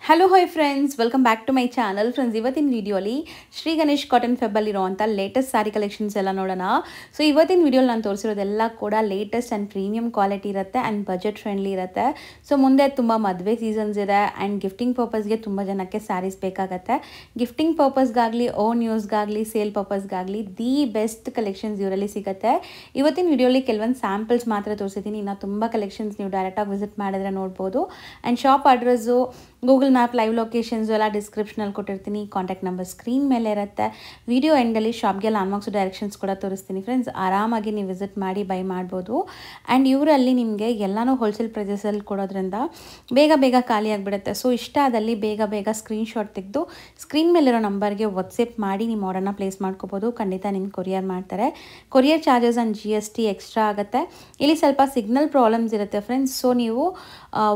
Hello hi friends, welcome back to my channel. Friends, ಇವತ್ತಿನ ವಿಡಿಯೋಲಿ Shri Ganesh cotton ಫೆಬ್ಬಲ್ಲಿರುವಂಥ latest sari collections ಎಲ್ಲ ನೋಡೋಣ. ಸೊ ಇವತ್ತಿನ ವಿಡಿಯೋಲಿ ನಾನು ತೋರಿಸಿರೋದೆಲ್ಲ ಕೂಡ ಲೇಟೆಸ್ಟ್ ಆ್ಯಂಡ್ ಪ್ರೀಮಿಯಂ ಕ್ವಾಲಿಟಿ ಇರುತ್ತೆ ಆ್ಯಂಡ್ ಬಜೆಟ್ ಫ್ರೆಂಡ್ಲಿ ಇರುತ್ತೆ. ಸೊ ಮುಂದೆ ತುಂಬ ಮದುವೆ ಸೀಸನ್ಸ್ ಇದೆ ಆ್ಯಂಡ್ ಗಿಫ್ಟಿಂಗ್ ಪರ್ಪಸ್ಗೆ ತುಂಬ ಜನಕ್ಕೆ ಸ್ಯಾರೀಸ್ ಬೇಕಾಗತ್ತೆ. ಗಿಫ್ಟಿಂಗ್ ಪರ್ಪಸ್ಗಾಗಲಿ, ಓನ್ ಯೂಸ್ಗಾಗಲಿ, ಸೇಲ್ ಪರ್ಪಸ್ಗಾಗಲಿ ದಿ ಬೆಸ್ಟ್ ಕಲೆಕ್ಷನ್ಸ್ ಇವರಲ್ಲಿ ಸಿಗುತ್ತೆ. ಇವತ್ತಿನ ವಿಡಿಯೋಲಿ ಕೆಲವೊಂದು ಸ್ಯಾಂಪಲ್ಸ್ ಮಾತ್ರ ತೋರಿಸಿದ್ದೀನಿ. ಇನ್ನು ತುಂಬ ಕಲೆಕ್ಷನ್ಸ್ ನೀವು ಡೈರೆಕ್ಟಾಗಿ ವಿಸಿಟ್ ಮಾಡಿದ್ರೆ ನೋಡ್ಬೋದು. And shop address, Google map, live locations ಎಲ್ಲ ಡಿಸ್ಕ್ರಿಪ್ಷನಲ್ಲಿ ಕೊಟ್ಟಿರ್ತೀನಿ. ಕಾಂಟ್ಯಾಕ್ಟ್ ನಂಬರ್ ಸ್ಕ್ರೀನ್ ಮೇಲೆ ಇರುತ್ತೆ. ವಿಡಿಯೋ ಎಂಡಲ್ಲಿ ಶಾಪ್ಗೆ ಲ್ಯಾಂಡ್ಮಾರ್ಕ್ಸು ಡೈರೆಕ್ಷನ್ಸ್ ಕೂಡ ತೋರಿಸ್ತೀನಿ. ಫ್ರೆಂಡ್ಸ್, ಆರಾಮಾಗಿ ನೀವು ವಿಸಿಟ್ ಮಾಡಿ ಬೈ ಮಾಡ್ಬೋದು. ಆ್ಯಂಡ್ ಇವರಲ್ಲಿ ನಿಮಗೆ ಎಲ್ಲನೂ ಹೋಲ್ಸೇಲ್ ಪ್ರೈಸಸಲ್ಲಿ ಕೊಡೋದ್ರಿಂದ ಬೇಗ ಬೇಗ ಖಾಲಿ ಆಗಿಬಿಡುತ್ತೆ. ಸೊ ಇಷ್ಟ ಆದಲ್ಲಿ ಬೇಗ ಬೇಗ ಸ್ಕ್ರೀನ್ಶಾಟ್ ತೆಗೆದು ಸ್ಕ್ರೀನ್ ಮೇಲಿರೋ ನಂಬರ್ಗೆ ವಾಟ್ಸಪ್ ಮಾಡಿ ನಿಮ್ಮ ಆರ್ಡರ್ನ ಪ್ಲೇಸ್ ಮಾಡ್ಕೋಬೋದು. ಖಂಡಿತ ನಿಮ್ಗೆ ಕೊರಿಯರ್ ಮಾಡ್ತಾರೆ. Courier charges and GST extra ಆಗುತ್ತೆ. ಇಲ್ಲಿ ಸ್ವಲ್ಪ ಸಿಗ್ನಲ್ ಪ್ರಾಬ್ಲಮ್ಸ್ ಇರುತ್ತೆ ಫ್ರೆಂಡ್ಸ್. ಸೊ ನೀವು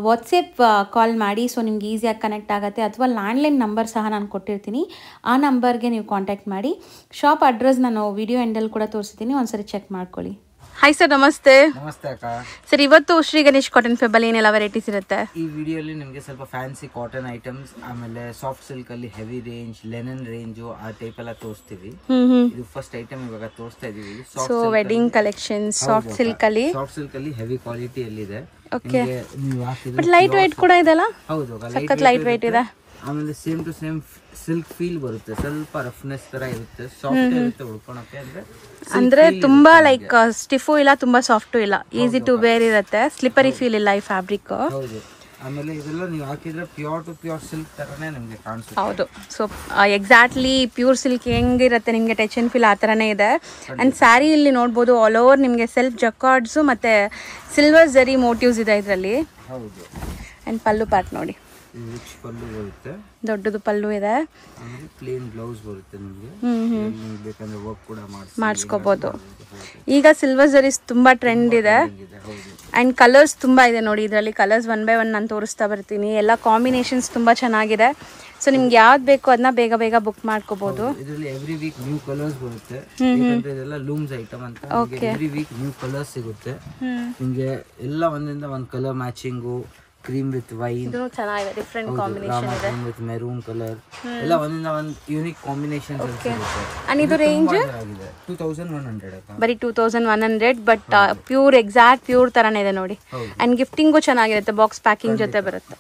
ವಾಟ್ಸಪ್ ಕಾಲ್ ಮಾಡಿ. ಸೊ ನಿಮ್ಗೆ ಈಸಿಯಾಗಿ ಕನೆಕ್ಟ್ ಆಗುತ್ತೆ. ಅಥವಾ ಲ್ಯಾಂಡ್ಲೈನ್ ನಂಬರ್ ಸಹ ನಾನು ಕೊಟ್ಟಿರ್ತೀನಿ, ಆ ನಂಬರ್ಗೆ ನೀವು ಕಾಂಟ್ಯಾಕ್ಟ್ ಮಾಡಿ. ಶಾಪ್ ಅಡ್ರೆಸ್ ನಾನು ವಿಡಿಯೋ ಎಂಡಲ್ಲಿ ಕೂಡ ತೋರಿಸ್ತೀನಿ, ಒಂದ್ಸರಿ ಚೆಕ್ ಮಾಡ್ಕೊಳ್ಳಿ. ಹಾಯ್ ಸರ್, ನಮಸ್ತೆ. ನಮಸ್ತೆ ಅಕ್ಕ. ಸರ್, ಇವತ್ತು ಶ್ರೀ ಗಣೇಶ್ ಕಾಟನ್ ಫೆಬ್ಬಲ್ಲಿ ಏನೆಲ್ಲ ವೆರೈಟೀಸ್ ಇರುತ್ತೆ? ಈ ವಿಡಿಯೋಲಿ ನಿಮಗೆ ಸ್ವಲ್ಪ ಫ್ಯಾನ್ಸಿ ಕಾಟನ್ ಐಟಮ್ಸ್, ಆಮೇಲೆ ಸಾಫ್ಟ್ ಸಿಲ್ಕ್ ಅಲ್ಲಿ ಹೆವಿ ರೇಂಜ್, ಲೆನನ್ ರೇಂಜ್ ಆ ಟೈಪ್ ಎಲ್ಲ ತೋರಿಸ್ತೀವಿ. ಇದು ಫಸ್ಟ್ ಐಟಮ್ ಇವಾಗ ತೋರಿಸ್ತಾ ಇದೀವಿ. So wedding collection soft silk ಅಲ್ಲಿ ಹೆವಿ ಕ್ವಾಲಿಟಿ ಅಲ್ಲಿ ಇದೆ. ಬಟ್ ಲೈಟ್ weight ಕೂಡ ಇದೆಲ್ಲ. ಹೌದು, ಸಖತ್ ಲೈಟ್ weight ಇದೆ. ಆಮೇಲೆ same to same silk feel ಬರುತ್ತೆ. ಸ್ವಲ್ಪ ರಫ್ನೆಸ್ ತರ ಇರುತ್ತೆ, ಸಾಫ್ಟ್ ಇರುತ್ತೆ ಉಳ್ಕೊಳಕ್ಕೆ. ಅಂದ್ರೆ ತುಂಬಾ ಲೈಕ್ ಸ್ಟಿಫು ಇಲ್ಲ, ತುಂಬಾ ಸಾಫ್ಟು ಇಲ್ಲ, ಈಸಿ ಟು ವೇರ್ ಇರುತ್ತೆ. ಸ್ಲಿಪರಿ ಫೀಲ್ ಇಲ್ಲ ಈ ಫ್ಯಾಬ್ರಿಕ್. ಹೌದು. ಆಮೇಲೆ ಇದೆಲ್ಲ ನೀವು ಹಾಕಿದ್ರೆ ಪ್ಯೂರ್ ಟು ಪ್ಯೂರ್ ಸಿಲ್ಕ್ ತರನೇ ನಿಮಗೆ ಕಾಣಿಸುತ್ತೆ. ಹೌದು. ಸೊ ಎಕ್ಸಾಕ್ಟ್ಲಿ ಪ್ಯೂರ್ ಸಿಲ್ಕ್ ಹೆಂಗಿರುತ್ತೆ ನಿಮಗೆ ಟಚ್ ಅಂಡ್ ಫೀಲ್ ಆ ಥರನೇ ಇದೆ. ಆ್ಯಂಡ್ ಸ್ಯಾರಿ ಇಲ್ಲಿ ನೋಡ್ಬೋದು, ಆಲ್ ಓವರ್ ನಿಮಗೆ ಸೆಲ್ಫ್ ಜಕಾರ್ಡ್ಸು ಮತ್ತು ಸಿಲ್ವರ್ ಜರಿ ಮೋಟಿವ್ಸ್ ಇದೆ ಇದರಲ್ಲಿ. ಹೌದು. ಆ್ಯಂಡ್ ಪಲ್ಲು ಪಾರ್ಟ್ ನೋಡಿ, ರಿಚ್ ಪಲ್ಲು ಬರುತ್ತೆ, ದೊಡ್ಡದು ಪಲ್ಲು ಇದೆ. ಆಮೇಲೆ ಪ್ಲೇನ್ ಬ್ಲೌಸ್ ಬರುತ್ತೆ ನಿಮಗೆ. ನಿಮಗೆ ಬೇಕಂದ್ರೆ ವರ್ಕ್ ಕೂಡ ಮಾಡಿಸ್ಕೋಬಹುದು. ಈಗ ಸಿಲ್ವರ್ ಜರೀಸ್ ತುಂಬಾ ಟ್ರೆಂಡ್ ಇದೆ. ಆ್ಯಂಡ್ ಕಲರ್ಸ್ ತುಂಬ ಇದೆ ನೋಡಿ ಇದರಲ್ಲಿ. ಕಲರ್ಸ್ 1 by 1 ನಾನು ತೋರಿಸ್ತಾ ಬರ್ತೀನಿ. ಎಲ್ಲ ಕಾಂಬಿನೇಷನ್ಸ್ ತುಂಬ ಚೆನ್ನಾಗಿದೆ. ಸೊ ನಿಮ್ಗೆ ಯಾವ್ದು ಬೇಕು ಅದನ್ನ ಬೇಗ ಬೇಗ ಬುಕ್ ಮಾಡ್ಕೋಬಹುದು. ಇದರಲ್ಲಿ ಎವ್ರಿ ವೀಕ್ ನ್ಯೂ ಕಲರ್ಸ್ ಬರುತ್ತೆ. ಇದೆಲ್ಲ ಲೂಮ್ಸ್ ಐಟಮ್ ಅಂತ. ಎವ್ರಿ ವೀಕ್ ನ್ಯೂ ಕಲರ್ಸ್ ಸಿಗುತ್ತೆ ನಿಮಗೆ. ಎಲ್ಲ ಒಂದಿಂದ ಒಂದು colour matching, cream with wine, ಇದು ಚೆನ್ನಾಗಿದೆ, ಡಿಫರೆಂಟ್ ಕಾಂಬಿನೇಷನ್ ಇದೆ. ವಿತ್ ಮೆರೂನ್ ಕಲರ್, ಎಲ್ಲ ಒಂದಿಂದ ಒಂದು ಯೂನಿಕ್ ಕಾಂಬಿನೇಷನ್ ಸಿಗುತ್ತೆ. ಅಂಡ್ ಇದು ರೇಂಜ್ 2100 ಬರೀ 2100. ಬಟ್ ಪ್ಯೂರ್ ಎಕ್ಸಾಕ್ಟ್ ಪ್ಯೂರ್ ತರಾನೇ ಇದೆ ನೋಡಿ. ಅಂಡ್ ಗಿಫ್ಟಿಂಗು ಚೆನ್ನಾಗಿರುತ್ತೆ, ಬಾಕ್ಸ್ ಪ್ಯಾಕಿಂಗ್ ಜೊತೆ ಬರುತ್ತೆ.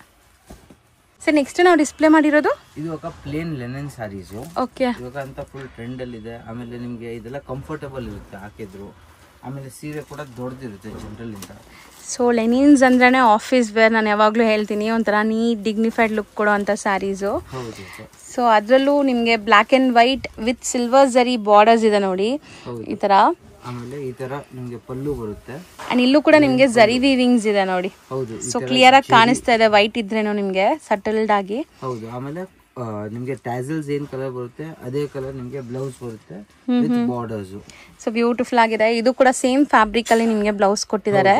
ಸರ್, ನೆಕ್ಸ್ಟ್ ನಾವು ಡಿಸ್ಪ್ಲೇ ಮಾಡಿರೋದು ಇದು ఒక ಪ್ಲೇನ್ ಲೆನನ್ ಸ್ಯಾರೀಸ್. ಓಕೆ, ಇವಾಗ ಅಂತ ಫುಲ್ ಟ್ರೆಂಡ್ ಅಲ್ಲಿ ಇದೆ. ಆಮೇಲೆ ನಿಮಗೆ ಇದೆಲ್ಲ ಕಂಫರ್ಟಬಲ್ ಇರುತ್ತೆ ಹಾಕಿದ್ರು. ಆಮೇಲೆ ಸೀರೆ ಕೂಡ ದೊಡ್ಡದಿರುತ್ತೆ ಜನರಲ್ ಇಂದ. ಸೊ ಲೆನಿನ್ಸ್ ಅಂದ್ರೇ ಆಫೀಸ್ ವೇರ್. ನಾನು ಯಾವಾಗಲೂ ಹೇಳ್ತೀನಿ, ಒಂಥರ ನೀಟ್ ಡಿಗ್ನಿಫೈಡ್ ಲುಕ್ ಕೊಡೋ ಅಂಥ ಸ್ಯಾರೀಸು. ಸೊ ಅದರಲ್ಲೂ ನಿಮಗೆ black and white with silver ಜರಿ ಬಾರ್ಡರ್ಸ್ ಇದೆ ನೋಡಿ ಈ ಥರ. ಆಮೇಲೆ ಈ ತರ ನಿಮಗೆ ಪಲ್ಲು ಬರುತ್ತೆ. ಅಂಡ್ ಇಲ್ಲೂ ಕೂಡ ನಿಮಗೆ ಜರಿ ವೀವಿಂಗ್ಸ್ ಇದೆ ನೋಡಿ. ಹೌದು. ಸೊ ಕ್ಲಿಯರ್ ಆಗಿ ಕಾಣಿಸ್ತಾ ಇದೆ ವೈಟ್ ಇದ್ರೇನು ನಿಮಗೆ ಸಟಲ್ಡ್ ಆಗಿ. ಹೌದು. ಆಮೇಲೆ ನಿಮಗೆ ಟ್ಯಾಸಲ್ಸ್ ಏನ್ ಕಲರ್ ಬರುತ್ತೆ ಅದೇ ಕಲರ್ ನಿಮಗೆ ಬ್ಲೌಸ್ ಬರುತ್ತೆ ವಿತ್ ಬಾರ್ಡರ್ಸ್. ಸೊ ಬ್ಯೂಟಿಫುಲ್ ಆಗಿದೆ. ಇದು ಕೂಡ ಸೇಮ್ ಫ್ಯಾಬ್ರಿಕ್ ಅಲ್ಲಿ ನಿಮಗೆ ಬ್ಲೌಸ್ ಕೊಟ್ಟಿದ್ದಾರೆ.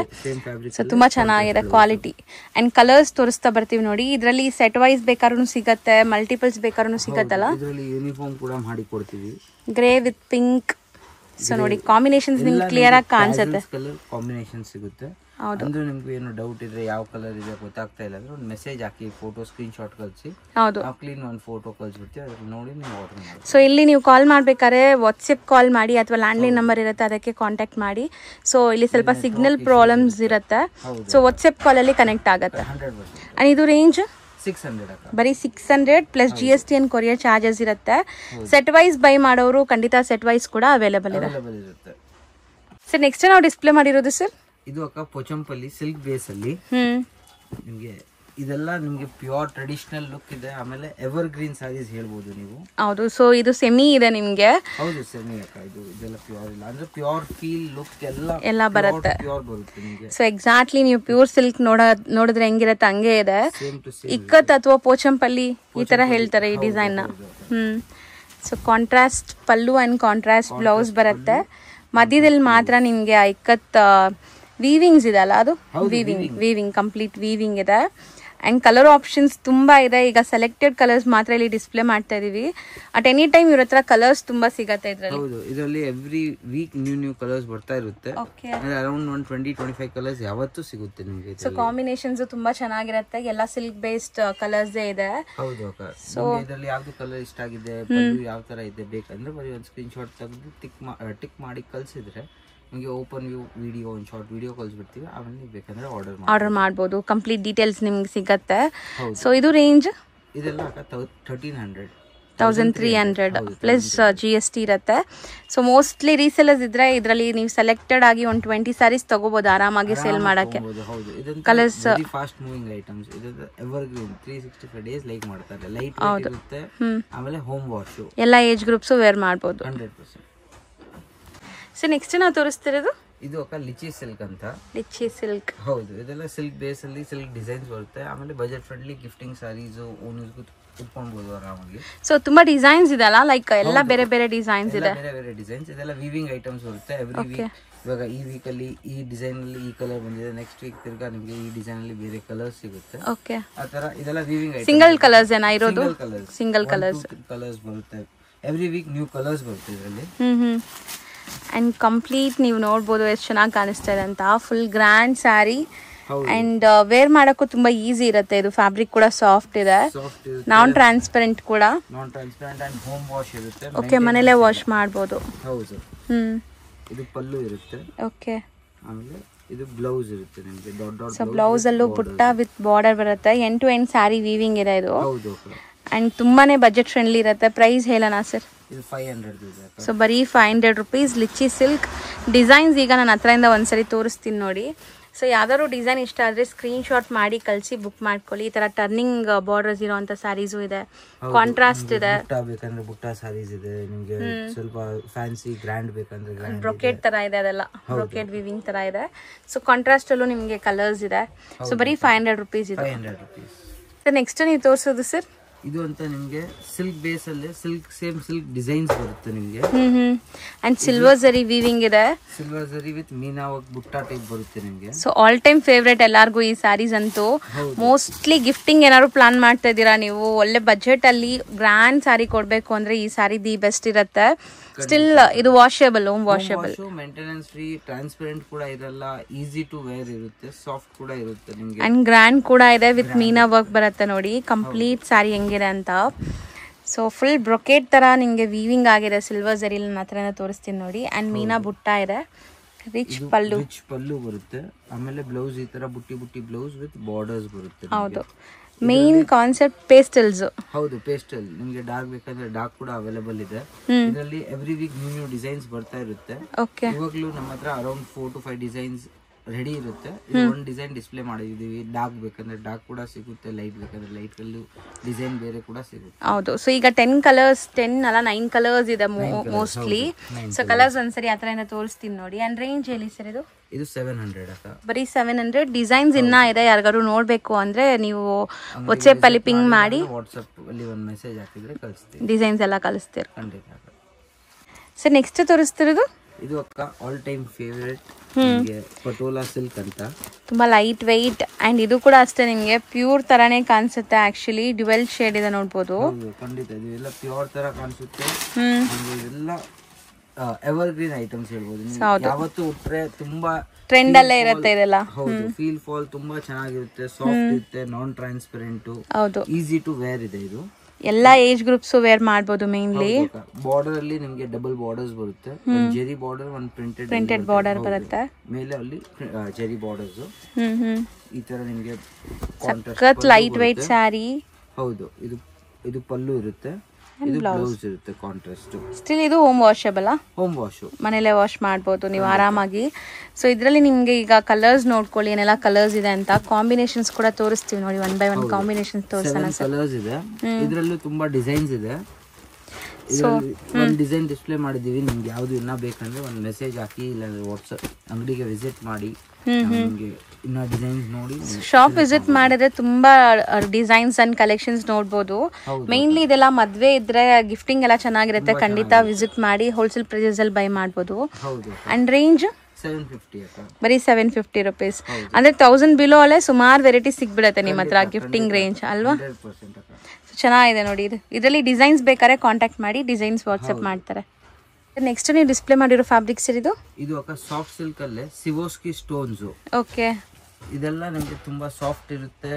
ಸೊ ತುಂಬಾ ಚೆನ್ನಾಗಿದೆ ಕ್ವಾಲಿಟಿ. ಅಂಡ್ ಕಲರ್ಸ್ ತೋರಿಸ್ತಾ ಬರ್ತೀವಿ ನೋಡಿ. ಇದರಲ್ಲಿ ಸೆಟ್ ವೈಸ್ ಬೇಕಾದ್ರೂ ಸಿಗತ್ತೆ, ಮಲ್ಟಿಪಲ್ಸ್ ಬೇಕಾದ್ರೂ ಸಿಗತ್ತಲ್ಲ. ಇದರಲ್ಲಿ ಯೂನಿಫಾರ್ಮ್ ಕೂಡ ಮಾಡಿ ಕೊಡ್ತೀವಿ, ಗ್ರೇ ವಿತ್ ಪಿಂಕ್. ಸೊ ನೋಡಿ ಕಾಂಬಿನೇಷನ್ಸ್ ನಿಮ್ಗೆ ಕ್ಲಿಯರ್ ಆಗಿ ಕಾಣಿಸುತ್ತೆ. ಕಲರ್ ಕಾಂಬಿನೇಷನ್ ಸಿಗುತ್ತೆ. ಅಂದ್ರೆ ನಿಮ್ಗೆ ಏನು ಡೌಟ್ ಇದ್ರೆ ಯಾವ ಕಲರ್ ಇದೆ ಗೊತ್ತಾಗ್ತಾ ಇಲ್ಲ ಅಂದ್ರೆ ಒಂದು ಮೆಸೇಜ್ ಹಾಕಿ, ಫೋಟೋ ಸ್ಕ್ರೀನ್ ಶಾಟ್ ಕಳಿಸಿ. ಹೌದು, ನಾವು ಕ್ಲೀನ್ ಒಂದು ಫೋಟೋ ಕಳಿಸ್ಬಿಡ್ತೀವಿ, ಅದ್ರ ನೋಡಿ ನೀವು ಆರ್ಡರ್ ಮಾಡಿ. ಸೊ ಇಲ್ಲಿ ನೀವು ಕಾಲ್ ಮಾಡ್ಬೇಕಾದ್ರೆ ವಾಟ್ಸಪ್ ಕಾಲ್ ಮಾಡಿ ಅಥವಾ ಲ್ಯಾಂಡ್ಲೈನ್ ನಂಬರ್ ಇರುತ್ತೆ ಅದಕ್ಕೆ ಕಾಂಟ್ಯಾಕ್ಟ್ ಮಾಡಿ. ಸೊ ಇಲ್ಲಿ ಸ್ವಲ್ಪ ಸಿಗ್ನಲ್ ಪ್ರಾಬ್ಲಮ್ಸ್ ಇರುತ್ತೆ. ಸೊ ವಾಟ್ಸಪ್ ಕಾಲಲ್ಲಿ ಕನೆಕ್ಟ್ ಆಗುತ್ತೆ. 100%. ಅಂಡ್ ಇದು ರೇಂಜ್ 600 ಬರೀ 600 plus GST and courier charges ಇರುತ್ತೆ. ಸೆಟ್ ವೈಸ್ ಬೈ ಮಾಡೋರು ಖಂಡಿತ ಸೆಟ್ ವೈಸ್ ಕೂಡ ಅವೈಲೇಬಲ್ ಇರುತ್ತೆ. ಸರ್, ನೆಕ್ಸ್ಟ್ ನಾವು ಡಿಸ್ಪ್ಲೇ ಮಾಡಿರೋದು ಸರ್, ಇದು ಪೋಚಂಪಲ್ಲಿ ಸಿಲ್ಕ್ ಬೇಸ್ ಅಲ್ಲಿ ನಿಮಗೆ ಇದೆಲ್ಲ ನಿಮಗೆ ಪ್ಯೂರ್ ಟ್ರೆಡಿಷನಲ್ ಲುಕ್ ಇದೆ. ಆಮೇಲೆ ಎವರ್ ಗ್ರೀನ್ ಸ್ಯಾರೀಸ್ ಹೇಳ್ಬೋದು ನೀವು. ಹೌದು. ಸೊ ಇದು ಸೆಮಿ ಇದೆ ನಿಮ್ಗೆ. ಹೌದು, ಸೆಮಿ ಅಕ್ಕ. ಇದೆಲ್ಲ ಪ್ಯೂರ್ ಇಲ್ಲ ಅಂದ್ರೆ ಪ್ಯೂರ್ ಫೀಲ್ ಲುಕ್ ಎಲ್ಲ ಬರುತ್ತೆ, ಪ್ಯೂರ್ ಬರುತ್ತೆ ನಿಮಗೆ. ಸೊ ಎಕ್ಸಾಕ್ಟ್ಲಿ ನೀವು ಪ್ಯೂರ್ ಸಿಲ್ಕ್ ನೋಡಿದ್ರೆ ಹೆಂಗಿರುತ್ತೆ ಹಂಗೆ ಇದೆ. ಇಕ್ಕತ್ ಅಥವಾ ಪೋಚಂಪಲ್ಲಿ ಈ ತರ ಹೇಳ್ತಾರೆ ಈ ಡಿಸೈನ್ ನ. So contrast pallu and contrast blouse ಬರುತ್ತೆ. ಮಧ್ಯದಲ್ಲಿ ಮಾತ್ರ ನಿಮ್ಗೆ ಇಕ್ಕತ್ ವೀವಿಂಗ್ಸ್ ಇದೆ ಅಲ್ಲ, ಅದು ವೀವಿಂಗ್ ಕಂಪ್ಲೀಟ್ ವೀವಿಂಗ್ ಇದೆ. ಆ್ಯಂಡ್ ಕಲರ್ ಆಪ್ಷನ್ಸ್ ತುಂಬ ಇದೆ. ಈಗ ಸೆಲೆಕ್ಟೆಡ್ ಕಲರ್ಸ್ ಮಾತ್ರ ಇಲ್ಲಿ ಡಿಸ್ಪ್ಲೇ ಮಾಡ್ತಾ ಇದೀವಿ. ಅಟ್ ಎನಿ ಟೈಮ್ ಇವ್ರ ಹತ್ರ ಕಲರ್ಸ್ ತುಂಬಾ ಸಿಗತ್ತೆ ಇದರಲ್ಲಿ. ಹೌದು, ಇದರಲ್ಲಿ ಎವ್ರಿ ವೀಕ್ ನ್ಯೂ ಕಲರ್ಸ್ ಬರ್ತಾ ಇರುತ್ತೆ. ಅರೌಂಡ್ 120-25 ಕಲರ್ಸ್ ಯಾವತ್ತೂ ಸಿಗುತ್ತೆ ನಿಮಗೆ. ಸೊ ಕಾಂಬಿನೇಷನ್ಸ್ ತುಂಬಾ ಚೆನ್ನಾಗಿರುತ್ತೆ. ಎಲ್ಲ ಸಿಲ್ಕ್ ಬೇಸ್ಡ್ ಕಲರ್ಸ್ ಇದೆ. ಹೌದು ಅಕ್ಕ. ಸೊ ಇದರಲ್ಲಿ ಯಾವ್ದು ಕಲರ್ ಇಷ್ಟ ಆಗಿದೆ, ಪಲ್ಲು ಯಾವ ತರ ಇದೆ ಬೇಕಂದ್ರೆ ಬರೀ ಒಂದು ಸ್ಕ್ರೀನ್ ಶಾಟ್ ತೆಗೆದು ಟಿಕ್ ಮಾಡಿ ಕಳ್ಸಿದ್ರೆ ನಿಮಗೆ ಓಪನ್ ವ್ಯೂ ವಿಡಿಯೋ ಒಂದು ಶಾರ್ಟ್ ವಿಡಿಯೋ ಕಳ್ಸಿಬಿಡ್ತೀವಿ. ಆಮೇಲೆ ನೀವು ಬೇಕಂದ್ರೆ ಆರ್ಡರ್ ಮಾಡ್ಬೋದು. ಕಂಪ್ಲೀಟ್ ಡೀಟೇಲ್ಸ್ ನಿಮ್ಗೆ ಸಿಗತ್ತೆ. ಸೊ ಇದು ರೇಂಜ್ ಇದೆಲ್ಲ 1300 ಪ್ಲಸ್ GST ಇರುತ್ತೆ. ಸೊ ಮೋಸ್ಟ್ಲಿ ರೀಸೆಲರ್ಸ್ ಇದ್ರೆ ಇದರಲ್ಲಿ ನೀವು ಸೆಲೆಕ್ಟೆಡ್ ಆಗಿ ಒಂದು 20 ಸ್ಯಾರೀಸ್ ತಗೋಬಹುದು ಆರಾಮಾಗಿ ಸೇಲ್ ಮಾಡಕ್ಕೆ. Colours fast moving items. ಇದು ಎವರ್ ಗ್ರೀನ್ 365 ಡೇಸ್ ಲೈಕ್ ಮಾಡ್ತಾರೆ. ಲೈಟ್ ವೇಟ್ ಇರುತ್ತೆ. ಆಮೇಲೆ ಹೋಮ್ ವಾಶ್ ಎಲ್ಲ ಏಜ್ ಗ್ರೂಪ್ಸ್ ವೇರ್ ಮಾಡಬಹುದು 100%. ಸೊ ನೆಕ್ಸ್ಟ್ ನಾವು ತೋರಿಸ್ತಿರೋದು ಇದು ಅಕ್ಕ ಲಿಚಿ ಸಿಲ್ಕ್ ಅಂತ. Litchi silk. ಹೌದು, ಇದೆಲ್ಲ ಸಿಲ್ಕ್ ಬೇಸ್ ಅಲ್ಲಿ ಸಿಲ್ಕ್ ಡಿಸೈನ್ಸ್ ಬರುತ್ತೆ. ಆಮೇಲೆ budget friendly gifting saris own use ಕುತ್ಕೊಳ್ಬಹುದು ಆರಾಮಾಗಿ. ಸೊ ತುಂಬಾ ಡಿಸೈನ್ಸ್ ಇದೆಲ್ಲ, ಲೈಕ್ ಎಲ್ಲ ಬೇರೆ ಬೇರೆ ಡಿಸೈನ್ಸ್ ಇದೆ. ಬೇರೆ ಬೇರೆ ಡಿಸೈನ್ಸ್. ಇದೆಲ್ಲ ವೀವಿಂಗ್ ಐಟಮ್ಸ್ ಬರುತ್ತೆ ಎವ್ರಿ ವೀಕ್. ಇವಾಗ ಈ ವೀಕ್ ಅಲ್ಲಿ ಈ ಡಿಸೈನ್ ಅಲ್ಲಿ ಈ ಕಲರ್ ಬಂದಿದೆ, ನೆಕ್ಸ್ಟ್ ವೀಕ್ ತಿರ್ಗಾ ನಿಮಗೆ ಈ ಡಿಸೈನ್ ಅಲ್ಲಿ ಬೇರೆ ಕಲರ್ಸ್ ಸಿಗುತ್ತೆ. ಓಕೆ, ಆತರ ಇದೆಲ್ಲ ವೀವಿಂಗ್ ಐಟಮ್ಸ್. ಸಿಂಗಲ್ ಕಲರ್ಸ್ ಏನಾ ಇರೋದು? ಸಿಂಗಲ್ ಕಲರ್ಸ್ ಬರುತ್ತೆ. ಎವ್ರಿ ವೀಕ್ ನ್ಯೂ ಕಲರ್ಸ್ ಬರುತ್ತೆ ಇದರಲ್ಲಿ. ಅಂಡ್ ಕಂಪ್ಲೀಟ್ ನೀವು ನೋಡ್ಬೋದು ಎಷ್ಟು ಚೆನ್ನಾಗಿ ಕಾಣಿಸ್ತಾ ಇದೆ ಅಂತ. Full grand sari and wear ಮಾಡಕ್ಕೂ ತುಂಬಾ ಈಸಿ ಇರುತ್ತೆ. ಇದು ಫ್ಯಾಬ್ರಿಕ್ ಕೂಡ ಸಾಫ್ಟ್ ಇದೆ, ನಾನ್ ಟ್ರಾನ್ಸ್ಪರೆಂಟ್ ಕೂಡ. ಅಂಡ್ ಹೋಮ್ ವಾಶ್ ಇರುತ್ತೆ. ಓಕೆ, ಮನೇಲೆ ವಾಶ್ ಮಾಡಬಹುದು. ಹೌದು. ಇದು ಪಲ್ಲು ಇರುತ್ತೆ. ಓಕೆ, ಆಮೇಲೆ ಇದು ಬ್ಲೌಸ್ ಇರುತ್ತೆ ನಿಮಗೆ. ಸೊ ಬ್ಲೌಸ್ ಅಲ್ಲೂ ಬುಟ್ಟ ವಿತ್ ಬಾರ್ಡರ್ ಬರುತ್ತೆ. End to end sari weaving ಇದೆ ಇದು. ಹೌದು. ಅಂಡ್ ತುಂಬಾನೇ ಬಜೆಟ್ ಫ್ರೆಂಡ್ಲಿ ಇರುತ್ತೆ. ಪ್ರೈಸ್ ಹೇಳೋಣ ಸರ್? ಇದು 500 ಇದೆ. ಸೊ ಬರೀ 500 ರೂಪೀಸ್ ಲಿಚಿ ಸಿಲ್ಕ್. ಡಿಸೈನ್ಸ್ ಈಗ ನನ್ನ ಹತ್ರದಿಂದ ಒಂದ್ಸರಿ ತೋರಿಸ್ತೀನಿ ನೋಡಿ. ಸೊ ಯಾವ್ದಾದ್ರು ಡಿಸೈನ್ ಇಷ್ಟ ಆದರೆ ಸ್ಕ್ರೀನ್ ಶಾಟ್ ಮಾಡಿ ಕಳಿಸಿ ಬುಕ್ ಮಾಡ್ಕೊಳ್ಳಿ. ಈ ತರ ಟರ್ನಿಂಗ್ ಬಾರ್ಡರ್ಸ್ ಇರೋಂಥ ಸ್ಯಾರೀಸು ಇದೆ, ಕಾಂಟ್ರಾಸ್ಟ್ ಇದೆ. ಬೇಕಂದ್ರೆ ಬುಟ್ಟ ಸ್ಯಾರೀಸ್ ಇದೆ ನಿಮಗೆ. ಸ್ವಲ್ಪ ಫ್ಯಾನ್ಸಿ ಗ್ರ್ಯಾಂಡ್ ಬೇಕಂದ್ರೆ ಗ್ರ್ಯಾಂಡ್ ಬ್ರೊಕೆಟ್ ತರ ಇದೆ, ಅದೆಲ್ಲ ಬ್ರೊಕೆಟ್ ವಿವಿಂಗ್ ತರ ಇದೆ. ಸೊ ಕಾಂಟ್ರಾಸ್ಟ್ ಅಲ್ಲೂ ನಿಮಗೆ ಕಲರ್ಸ್ ಇದೆ. ಸೊ ಬರೀ 500 ರೂಪೀಸ್ ಇದೆ. 500 ರೂಪೀಸ್. ನೆಕ್ಸ್ಟ್ ನೀವು ತೋರಿಸೋದು ಸರ್? ಇದು ಅಂತ ನಿಮಗೆ ಸಿಲ್ಕ್ ಬೇಸ್ ಅಲ್ಲಿ ಸಿಲ್ಕ್ ಡಿಸೈನ್ಸ್ ಬರುತ್ತೆ ನಿಮಗೆ. ಅಂಡ್ ಸಿಲ್ವರ್ ಜರಿ ವೀವಿಂಗ್ ಇದೆ. ಸಿಲ್ವರ್ ಜರಿ ವಿತ್ ಮೀನಾ ವರ್ಕ್ ಬುಟ್ಟ ಟೈಪ್ ಬರುತ್ತೆ ನಿಮಗೆ. ಸೊ ಆಲ್ ಟೈಮ್ ಫೇವ್ರೇಟ್ ಎಲ್ಲಾರ್ಗು ಈ ಸ್ಯಾರೀಸ್ ಅಂತೂ. ಮೋಸ್ಟ್ಲಿ ಗಿಫ್ಟಿಂಗ್ ಏನಾದ್ರು ಪ್ಲಾನ್ ಮಾಡ್ತಾ ಇದ್ದೀರಾ ನೀವು, ಒಳ್ಳೆ ಬಜೆಟ್ ಅಲ್ಲಿ ಗ್ರ್ಯಾಂಡ್ ಸ್ಯಾರಿ ಕೊಡ್ಬೇಕು ಅಂದ್ರೆ ಈ ಸ್ಯಾರಿ ದಿ ಬೆಸ್ಟ್ ಇರುತ್ತೆ. ಸ್ಟಿಲ್ ಇದು washable, home washable, maintenance free, transparent ಕೂಡ ಇರಲ್ಲ, ಈಸಿ ಟು ವೇರ್ ಇರುತ್ತೆ, ಸಾಫ್ಟ್ ಕೂಡ ಇರುತ್ತೆ ನಿಮಗೆ. ಅಂಡ್ ಗ್ರ್ಯಾಂಡ್ ಕೂಡ ಇದೆ ವಿತ್ ಮೀನಾ ವರ್ಕ್ ಬರುತ್ತೆ ನೋಡಿ. ಕಂಪ್ಲೀಟ್ ಸ್ಯಾರಿ ಹೆಂಗಿದೆ ಅಂತ. ಸೊ ಫುಲ್ ಬ್ರೊಕೆಟ್ ತರ ನಿಮಗೆ ವೀವಿಂಗ್ ಆಗಿದೆ ಸಿಲ್ವರ್ ಜರಿ. ನನ್ನ ಹತ್ರ ತೋರಿಸ್ತೀನಿ ನೋಡಿ. ಅಂಡ್ ಮೀನಾ ಬುಟ್ಟ ಇದೆ, ರಿಚ್ ಪಲ್ಲು ಬರುತ್ತೆ. ಆಮೇಲೆ ಬ್ಲೌಸ್ ಈ ತರ ಬುಟ್ಟಿ ಬ್ಲೌಸ್ ವಿತ್ ಬಾರ್ಡರ್ಸ್ ಬರುತ್ತೆ. ಹೌದು, ಮೇನ್ ಕಾನ್ಸೆಪ್ಟ್ ಪೇಸ್ಟಲ್ಸ್. ಹೌದು, ಪೇಸ್ಟಲ್. ನಿಮಗೆ ಡಾರ್ಕ್ ಬೇಕಂದ್ರೆ ಡಾರ್ಕ್ ಕೂಡ ಅವೈಲೇಬಲ್ ಇದೆ. ಇದರಲ್ಲಿ ಎವ್ರಿ ವೀಕ್ ನ್ಯೂ ಡಿಸೈನ್ಸ್ ಬರ್ತಾ ಇರುತ್ತೆ. ಇವಾಗ್ಲೂ ನಮ್ಮ ಹತ್ರ ಅರೌಂಡ್ 4 to 5 ಡಿಸೈನ್ಸ್ ರೆಡಿ ಇರುತ್ತೆ. ಒಂದು ಡಿಸೈನ್ ಡಿಸ್ಪ್ಲೇ ಮಾಡಿದೀವಿ. ಡಾರ್ಕ್ ಬೇಕಂದ್ರೆ ಡಾರ್ಕ್ ಕೂಡ ಸಿಗುತ್ತೆ, ಲೈಟ್ ಬೇಕಂದ್ರೆ ಲೈಟ್ ಕಲ್ಲು ಡಿಸೈನ್ ಬೇರೆ ಕೂಡ ಸಿಗುತ್ತೆ. ಹೌದು. ಸೊ ಈಗ 10 ಕಲರ್ಸ್, 10 ಅಲ್ಲ 9 ಕಲರ್ಸ್ ಇದೆ ಮೋಸ್ಟ್ಲಿ. ಸೊ ಕಲರ್ಸ್ ಒಂದ್ಸರಿ ಹತ್ರ ತೋರಿಸ್ತೀನಿ ನೋಡಿ. ಅಂಡ್ ರೇಂಜ್ ಹೇಳಿ ಸರ್? ಇದು 700 ಅಕ್ಕ. ಬರೀ 700. ಡಿಸೈನ್ಸ್ ಇನ್ನ ಇದೆ, ಯಾರಿಗಾರು ನೋಡ್ಬೇಕು ಅಂದ್ರೆ ನೀವು ವಾಟ್ಸ್ಆಪ್ ಅಲ್ಲಿ ಪಿಂಗ್ ಮಾಡಿ, ವಾಟ್ಸ್ಆಪ್ ಅಲ್ಲಿ ಒಂದು ಮೆಸೇಜ್ ಹಾಕಿದ್ರೆ ಕಳಿಸ್ತೀವಿ, ಡಿಸೈನ್ಸ್ ಎಲ್ಲ ಕಳಿಸ್ತೀರ. ಖಂಡಿತ. ಸರ್ ನೆಕ್ಸ್ಟ್ ತೋರಿಸ್ತಿರೋದು? ಇದು ಅಕ್ಕ all time favourite Patola silk ಅಂತ. ತುಂಬಾ ಲೈಟ್ ವೆಯ್ಟ್ ಅಂಡ್ ಇದು ಕೂಡ ಅಷ್ಟೇ ನಿಮ್ಗೆ ಪ್ಯೂರ್ ತರಾನೇ ಕಾಣಿಸುತ್ತೆ. ಆಕ್ಚುಲಿ ಡ್ಯುವೆಲ್ ಶೇಡ್ ಇದೆ ನೋಡ್ಬೋದು. ಖಂಡಿತ ಇದೆಲ್ಲ ಪ್ಯೂರ್ ತರ ಕಾಣಿಸುತ್ತೆ. ಇದೆಲ್ಲ ಎವರ್ ಗ್ರೀನ್ ಐಟಮ್ಸ್ ಹೇಳ್ಬೋದು. ಯಾವತ್ತು ಉಟ್ರೆ ತುಂಬಾ ಟ್ರೆಂಡ್ ಅಲ್ಲೇ ಇರುತ್ತೆ ಇದೆಲ್ಲ. ಹೌದು, ಫೀಲ್ ಫಾಲ್ ತುಂಬಾ ಚೆನ್ನಾಗಿರುತ್ತೆ, ಸಾಫ್ಟ್ ಇರುತ್ತೆ, non transparent, easy to wear ಇದೆ. ಇದು ಎಲ್ಲಾ ಏಜ್ ಗ್ರೂಪ್ಸ್ ವೇರ್ ಮಾಡಬಹುದು. ಮೇನ್ಲಿ ಬಾರ್ಡರ್ ಅಲ್ಲಿ ನಿಮಗೆ ಡಬಲ್ ಬಾರ್ಡರ್ಸ್ ಬರುತ್ತೆ. ಜೆರಿ ಬಾರ್ಡರ್, ಒಂದು ಪ್ರಿಂಟೆಡ್ ಬಾರ್ಡರ್ ಬರುತ್ತೆ. ಮೇಲೆ ಅಲ್ಲಿ ಜೆರಿ ಬಾರ್ಡರ್ಸ್. ಈ ತರ ನಿಮಗೆ ಸಖತ್ ಲೈಟ್ ವೆಯ್ಟ್ ಸ್ಯಾರಿ. ಹೌದು, ಇದು ಪಲ್ಲು ಇರುತ್ತೆ, ಇದು ಬ್ಲೌಸ್ ಇರುತ್ತೆ ಕಾಂಟ್ರಾಸ್ಟ್. ಸ್ಟಿಲ್ ಇದು ಹೋಮ್ ವಾಷಬಲ್. ಹೋಮ್ ವಾಶ್, ಮನೇಲೆ ವಾಶ್ ಮಾಡಬಹುದು ನೀವು ಆರಾಮಾಗಿ. ಸೊ ಇದರಲ್ಲಿ ನಿಮ್ಗೆ ಈಗ ಕಲರ್ಸ್ ನೋಡ್ಕೊಳ್ಳಿ ಏನೆಲ್ಲ ಕಲರ್ಸ್ ಇದೆ ಅಂತ. ಕಾಂಬಿನೇಷನ್ಸ್ ಕೂಡ ತೋರಿಸ್ತೀವಿ ನೋಡಿ, 1 by 1 ಕಾಂಬಿನೇಷನ್ಸ್ ತೋರಿಸೋಣ. ಕಲರ್ಸ್ ಇದೆ, ಇದರಲ್ಲೂ ತುಂಬಾ ಡಿಸೈನ್ಸ್ ಇದೆ. ಒಂದು ಡಿಸೈನ್ ಡಿಸ್ಪ್ಲೇ ಮಾಡಿದೀವಿ. ನಿಮ್ಗೆ ಯಾವ್ದು ಇನ್ನ ಬೇಕಂದ್ರೆ ಒಂದು ಮೆಸೇಜ್ ಹಾಕಿ, ಇಲ್ಲ ವಾಟ್ಸ್ಆಪ್ ಅಂಗಡಿಗೆ ವಿಸಿಟ್ ಮಾಡಿ ನಿಮ್ಗೆ ಇನ್ನ ಡಿಸೈನ್ಸ್ ನೋಡಿ. ಶಾಪ್ ವಿಸಿಟ್ ಮಾಡಿದ್ರೆ ತುಂಬಾ ಡಿಸೈನ್ಸ್ ಅಂಡ್ ಕಲೆಕ್ಷನ್ಸ್ ನೋಡ್ಬೋದು. ಮೇನ್ಲಿ ಇದೆಲ್ಲ ಮದ್ವೆ ಇದ್ರೆ ಗಿಫ್ಟಿಂಗ್ ಎಲ್ಲ ಚೆನ್ನಾಗಿರುತ್ತೆ. ಖಂಡಿತ ವಿಸಿಟ್ ಮಾಡಿ ಹೋಲ್ಸೇಲ್ ಪ್ರೈಸಸ್ ಅಲ್ಲಿ ಬೈ ಮಾಡಬಹುದು. ಅಂಡ್ ರೇಂಜ್ 750 ಅಕ್ಕ. ಬರೀ 750 ರುಪೀಸ್. ಅಂದ್ರೆ 1000 ಬಿಲೋ ಅಲ್ಲೇ ಸುಮಾರು ವೆರೈಟಿ ಸಿಗ್ಬಿಡತ್ತೆ ನಿಮ್ಮ ಹತ್ರ ಗಿಫ್ಟಿಂಗ್ ರೇಂಜ್ ಅಲ್ವಾ? 100% ಅಕ್ಕ. ಚೆನ್ನಾಗಿದೆ ನೋಡಿ ಇದು. ಇದರಲ್ಲಿ ಡಿಸೈನ್ಸ್ ಬೇಕಾದ್ರೆ ಕಾಂಟ್ಯಾಕ್ಟ್ ಮಾಡಿ, ಡಿಸೈನ್ಸ್ ವಾಟ್ಸಪ್ ಮಾಡ್ತಾರೆ. ನೆಕ್ಸ್ಟ್ ನೀವು ಡಿಸ್ಪ್ಲೇ ಮಾಡಿರೋ ಫ್ಯಾಬ್ರಿಕ್ಸ್ ಇದು ಅಕ್ಕ ಸಾಫ್ಟ್ ಸಿಲ್ಕ್ ಅಲ್ಲೇ ಸಿವೋಸ್ಕಿ ಸ್ಟೋನ್ಸ್. ಓಕೆ. ಇದೆಲ್ಲ ನಿಮಗೆ ತುಂಬಾ ಸಾಫ್ಟ್ ಇರುತ್ತೆ,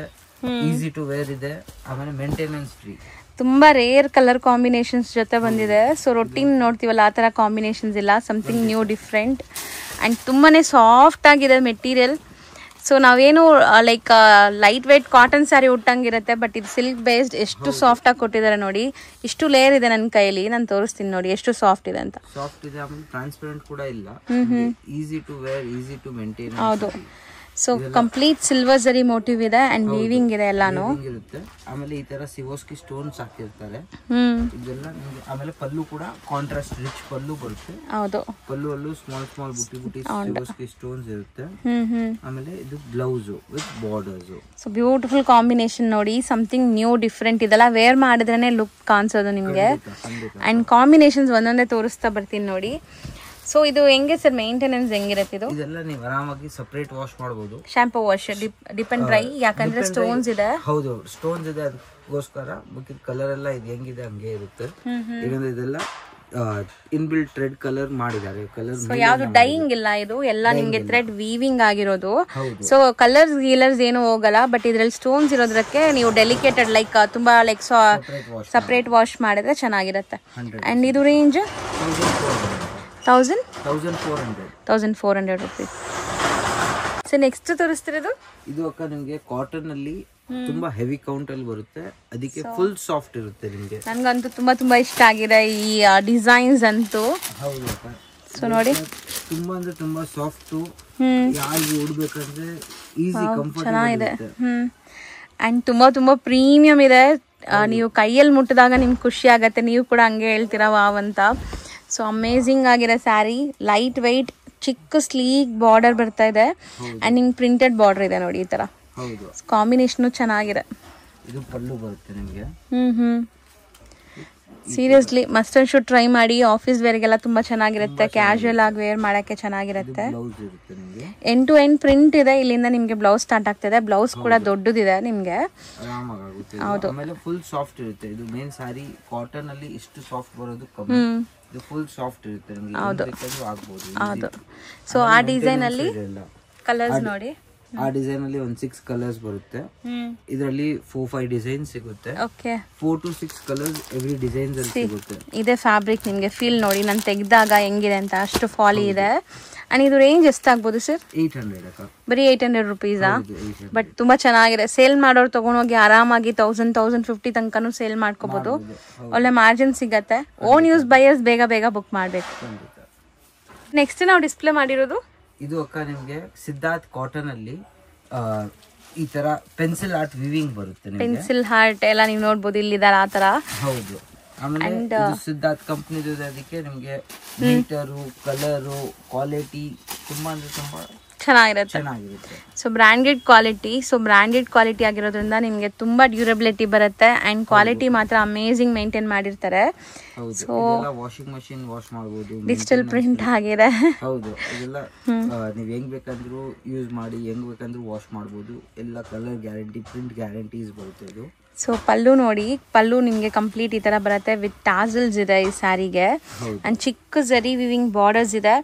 ಈಸಿ ಟು ವೇರ್ ಇದೆ, ಆಮೇಲೆ ಮೇಂಟೆನೆನ್ಸ್ ಫ್ರೀ. ತುಂಬಾ ರೇರ್ ಕಲರ್ ಕಾಂಬಿನೇಷನ್ಸ್ ಜೊತೆ ಬಂದಿದೆ. ಸೊ ರೊಟೀನ್ ನೋಡ್ತೀವಲ್ಲ ಆ ಥರ ಕಾಂಬಿನೇಷನ್ಸ್ ಇಲ್ಲ, ಸಮಥಿಂಗ್ ನ್ಯೂ ಡಿಫ್ರೆಂಟ್ ಆ್ಯಂಡ್ ತುಂಬಾ ಸಾಫ್ಟ್ ಆಗಿದೆ ಮೆಟೀರಿಯಲ್. ಸೊ ನಾವೇನು like light weight cotton sari ಉಟ್ಟಂಗಿರುತ್ತೆ, ಬಟ್ ಇದು ಸಿಲ್ಕ್ ಬೇಸ್ಡ್. ಎಷ್ಟು ಸಾಫ್ಟ್ ಆಗಿ ಕೊಟ್ಟಿದ್ದಾರೆ ನೋಡಿ. ಇಷ್ಟು ಲೇಯರ್ ಇದೆ ನನ್ನ ಕೈಯಲ್ಲಿ, ನಾನು ತೋರಿಸ್ತೀನಿ ನೋಡಿ ಎಷ್ಟು ಸಾಫ್ಟ್ ಇದೆ ಅಂತ. ಸಾಫ್ಟ್ ಇದೆ, ಆಮೇಲೆ ಟ್ರಾನ್ಸ್ಪರೆಂಟ್ ಕೂಡ ಇಲ್ಲ, easy to wear, easy to maintain. ಹೌದು. So complete silver zari motif ಇದೆ ಅಂಡ್ ವೀವಿಂಗ್ ಇದೆ ಎಲ್ಲಾನು ಇರುತ್ತೆ. ಆಮೇಲೆ ಈ ತರ ಸಿವೋಸ್ಕಿ ಸ್ಟೋನ್ಸ್ ಹಾಕಿರ್ತಾರೆ ಇದೆಲ್ಲ ನಿಮಗೆ. ಆಮೇಲೆ ಪಲ್ಲು ಕೂಡ ಕಾಂಟ್ರಾಸ್ಟ್ ರಿಚ್ ಪಲ್ಲು ಬರುತ್ತೆ. ಹೌದು. ಪಲ್ಲು ಅಲ್ಲೂ ಸ್ಮಾಲ್ ಸ್ಮಾಲ್ ಬುಟ್ಟಿ ಬುಟ್ಟಿ ಸಿವೋಸ್ಕಿ ಸ್ಟೋನ್ಸ್ ಇರುತ್ತೆ. ಆಮೇಲೆ ಇದು blouse with borders. So beautiful combination ನೋಡಿ, ಸಮಥಿಂಗ್ ನ್ಯೂ ಡಿಫ್ರೆಂಟ್. ಇದೆಲ್ಲ ವೇರ್ ಮಾಡಿದ್ರೇನೆ ಲುಕ್ ಕಾಣಿಸೋದು ನಿಮ್ಗೆ. ಅಂಡ್ ಕಾಂಬಿನೇಷನ್ಸ್ ಒಂದೊಂದೇ ತೋರಿಸ್ತಾ ಬರ್ತೀನಿ ನೋಡಿ. ಸೊ ಇದು ಹೆಂಗೆ ಸರ್ ಮೇಂಟೆನೆನ್ಸ್ ಹೆಂಗಿರುತ್ತೆ ಇದು? ಇದೆಲ್ಲ ನೀವು ಆರಾಮಾಗಿ ಸೆಪರೇಟ್ ವಾಶ್ ಮಾಡಬಹುದು. Shampoo wash dip and dry, ಯಾಕಂದ್ರೆ ಸ್ಟೋನ್ಸ್ ಇದೆ. ಹೌದು, ಸ್ಟೋನ್ಸ್ ಇದೆ, ಅದಕ್ಕೋಸ್ಕರ ಬೇಕಿದ್ರೆ ಕಲರ್ ಎಲ್ಲ ಇದು ಹೆಂಗಿದೆ ಹಂಗೆ ಇರುತ್ತೆ. ಯಾಕಂದ್ರೆ ಇದೆಲ್ಲ ಇನ್ಬಿಲ್ಟ್ ಥ್ರೆಡ್ ಕಲರ್ ಮಾಡಿದ್ದಾರೆ. ಕಲರ್ ಸೊ ಯಾವ್ದು ಡೈಯಿಂಗ್ ಇಲ್ಲ, ಇದು ಎಲ್ಲ ನಿಮ್ಗೆ ಥ್ರೆಡ್ ವೀವಿಂಗ್ ಆಗಿರೋದು. ಸೊ ಕಲರ್ಸ್ ಗೀಲರ್ಸ್ ಏನು ಹೋಗಲ್ಲ, ಬಟ್ ಇದ್ರಲ್ಲಿ ಸ್ಟೋನ್ಸ್ ಇರೋದಕ್ಕೆ ನೀವು ಡೆಲಿಕೇಟೆಡ್ ಲೈಕ್ ತುಂಬಾ ಲೈಕ್ ಸಪರೇಟ್ ವಾಶ್ ಮಾಡಿದ್ರೆ ಚೆನ್ನಾಗಿರುತ್ತೆ. ಅಂಡ್ ಇದು ರೇಂಜ್ 1400 ರುಪೀಸ್. ಸೊ ನೆಕ್ಸ್ಟ್ ತೋರಿಸ್ತಿರೋದು ಇದು ಅಕ್ಕ ನಿಮ್ಗೆ ಕಾಟನ್ ಅಲ್ಲಿ ತುಂಬಾ ಹೆವಿ ಕೌಂಟ್ ಅಲ್ಲಿ ಬರುತ್ತೆ, ಅದಕ್ಕೆ ಫುಲ್ ಸಾಫ್ಟ್ ಇರುತ್ತೆ ನಿಮ್ಗೆ. ನನ್ಗಂತೂ ತುಂಬಾ ಇಷ್ಟ ಆಗಿದೆ ಈ ಡಿಸೈನ್ಸ್ ಅಂತೂ. ಹೌದು ಅಕ್ಕ. ಸೊ ನೋಡಿ ತುಂಬಾ ಅಂದ್ರೆ ತುಂಬಾ ಸಾಫ್ಟ್, ಯಾರಿಗೆ ಉಡ್ಬೇಕಂದ್ರೆ ಈಸಿ ಕಂಫರ್ಟಬಲ್ ಚೆನ್ನಾಗಿದೆ. ಅಂಡ್ ತುಂಬಾ ಪ್ರೀಮಿಯಂ ಇದೆ. ನೀವು ಕೈಯಲ್ಲಿ ಮುಟ್ಟಿದಾಗ ನಿಮ್ಗೆ ಖುಷಿ ಆಗತ್ತೆ, ನೀವು ಕೂಡ ಹಂಗೆ ಹೇಳ್ತೀರಾ ವಾವ್ ಅಂತ. ಸೊ ಅಮೇಝಿಂಗ್ ಆಗಿರೋ ಸ್ಯಾರಿ, ಲೈಟ್ ವೆಯ್ಟ್, ಚಿಕ್ಕ ಸ್ಲೀಕ್ ಬಾರ್ಡರ್ ಬರ್ತಾ ಇದೆ ಅಂಡ್ ನಿಮ್ಗೆ ಪ್ರಿಂಟೆಡ್ ಬಾರ್ಡರ್ ಇದೆ ನೋಡಿ ಈ ತರ. ಕಾಂಬಿನೇಷನ್ ಚೆನ್ನಾಗಿದೆ. ಇದು ಪಲ್ಲು ಬರುತ್ತೆ ನಿಮಗೆ. Seriously must and should try ಮಾಡಿ. ಆಫೀಸ್ ವೇರ್ಗೆಲ್ಲ ತುಂಬಾ ಚೆನ್ನಾಗಿರುತ್ತೆ, ಕ್ಯಾಶುಯಲ್ ಆಗಿ ವೇರ್ ಮಾಡಕ್ಕೆ ಚೆನ್ನಾಗಿರುತ್ತೆ. ಎಂಡ್ ಟು ಎಂಡ್ ಪ್ರಿಂಟ್ ಇದೆ, ಇಲ್ಲಿಂದ ನಿಮ್ಗೆ ಬ್ಲೌಸ್ ಸ್ಟಾರ್ಟ್ ಆಗ್ತಿದೆ. ಬ್ಲೌಸ್ ಕೂಡ ದೊಡ್ಡದಿದೆ ನಿಮ್ಗೆ. ಹೌದು. ಆಮೇಲೆ ಫುಲ್ ಸಾಫ್ಟ್ ಇರುತ್ತೆ. ಇದು ಮೇನ್ ಸ್ಯಾರಿ ಕಾಟನ್ ಅಲ್ಲಿ ಇಷ್ಟು ಸಾಫ್ಟ್ ಬರೋದು ಕಮ್ಮಿ, ಇದು ಫುಲ್ ಸಾಫ್ಟ್ ಇರುತ್ತೆ ನಿಮಗೆ. ಹೌದು. ಸೊ ಆ ಡಿಸೈನ್ ಅಲ್ಲಿ ಕಲರ್ಸ್ ನೋಡಿ. ಆ ಡಿಸೈನ್ ಅಲ್ಲಿ ಒಂದು 6 ಕಲರ್ಸ್ ಬರುತ್ತೆ. ಇದರಲ್ಲಿ 4-5 ಡಿಸೈನ್ ಸಿಗುತ್ತೆ. 4 to 6 ಕಲರ್ಸ್ ಎವ್ರಿ ಡಿಸೈನ್ ಅಲ್ಲಿ ಸಿಗುತ್ತೆ. ಇದೆ ಫ್ಯಾಬ್ರಿಕ್ ನಿಮ್ಗೆ ಫೀಲ್ ನೋಡಿ, ನಾನು ತೆಗ್ದಾಗ ಹೆಂಗಿದೆ ಅಂತ, ಅಷ್ಟು ಫಾಲಿ ಇದೆ. ಅಂಡ್ ಇದು ರೇಂಜ್ ಎಷ್ಟಾಗ್ಬೋದು ಸರ್? 800 ಅಕ್ಕ. ಬರೀ 800 ರುಪೀಸಾ? ಬಟ್ ತುಂಬಾ ಚೆನ್ನಾಗಿದೆ. ಸೇಲ್ ಮಾಡೋರು ತಗೊಂಡೋಗಿ ಆರಾಮಾಗಿ 1000-1050 ತನಕನೂ ಸೇಲ್ ಮಾಡ್ಕೋಬಹುದು. ಒಳ್ಳೆ ಮಾರ್ಜಿನ್ ಸಿಗತ್ತೆ. ಓನ್ ಯೂಸ್ ಬೈಯರ್ಸ್ ಬೇಗ ಬುಕ್ ಮಾಡ್ಬೇಕು. ನೆಕ್ಸ್ಟ್ ನಾವು ಡಿಸ್ಪ್ಲೇ ಮಾಡಿರೋದು ಇದು ಅಕ್ಕ ನಿಮ್ಗೆ ಸಿದ್ಧಾರ್ಥ್ ಕಾಟನ್ ಅಲ್ಲಿ ಈ ತರ ಪೆನ್ಸಿಲ್ ಆರ್ಟ್ ವಿವಿಂಗ್ ಬರುತ್ತೆ. ಪೆನ್ಸಿಲ್ ಹಾರ್ಟ್ ಎಲ್ಲ ನೀವು ನೋಡ್ಬೋದು ಇಲ್ಲಿದ್ದಾರೆ ಆ ತರ. ಹೌದು. ಆಮೇಲೆ ಸಿದ್ಧಾರ್ಥ್ ಕಂಪ್ನಿದು, ಅದಕ್ಕೆ ನಿಮ್ಗೆ ಮೀಟರು, ಕಲರು, ಕ್ವಾಲಿಟಿ ತುಂಬಾ ಅಂದ್ರೆ ತುಂಬಾ ಚೆನ್ನಾಗಿರುತ್ತೆ. ಸೊ ಬ್ರಾಂಡೆಡ್ ಕ್ವಾಲಿಟಿ ಆಗಿರೋದ್ರಿಂದ ನಿಮ್ಗೆ ತುಂಬಾ ಡ್ಯೂರಬಿಲಿಟಿ ಬರುತ್ತೆ ಅಂಡ್ ಕ್ವಾಲಿಟಿ ಮಾತ್ರ ಅಮೇಜಿಂಗ್ ಮೇಂಟೈನ್ ಮಾಡಿರ್ತಾರೆ. ಸೊ ವಾಷಿಂಗ್ ಮಷಿನ್ ವಾಶ್ ಮಾಡಬಹುದು, ಡಿಜಿಟಲ್ ಪ್ರಿಂಟ್ ಆಗಿದೆ. ಹೌದು. ಇದೆಲ್ಲ ನೀವ್ ಹೆಂಗ್ ಬೇಕಂದ್ರೂ ಯೂಸ್ ಮಾಡಿ, ಹೆಂಗ್ ಬೇಕಂದ್ರೂ ವಾಶ್ ಮಾಡಬಹುದು. ಎಲ್ಲ ಕಲರ್ ಗ್ಯಾರಂಟಿ, ಪ್ರಿಂಟ್ ಗ್ಯಾರಂಟೀಸ್ ಬರುತ್ತೆ ಇದು. ಸೊ ಪಲ್ಲು ನೋಡಿ, ಪಲ್ಲು ನಿಮಗೆ ಕಂಪ್ಲೀಟ್ ಈ ತರ ಬರುತ್ತೆ ವಿತ್ ಟಾಸಲ್ಸ್ ಇದೆ ಈ ಸ್ಯಾರಿಗೆ ಅಂಡ್ ಚಿಕ್ಕ ಜರಿ ವಿವಿಂಗ್ ಬಾರ್ಡರ್ಸ್ ಇದೆ.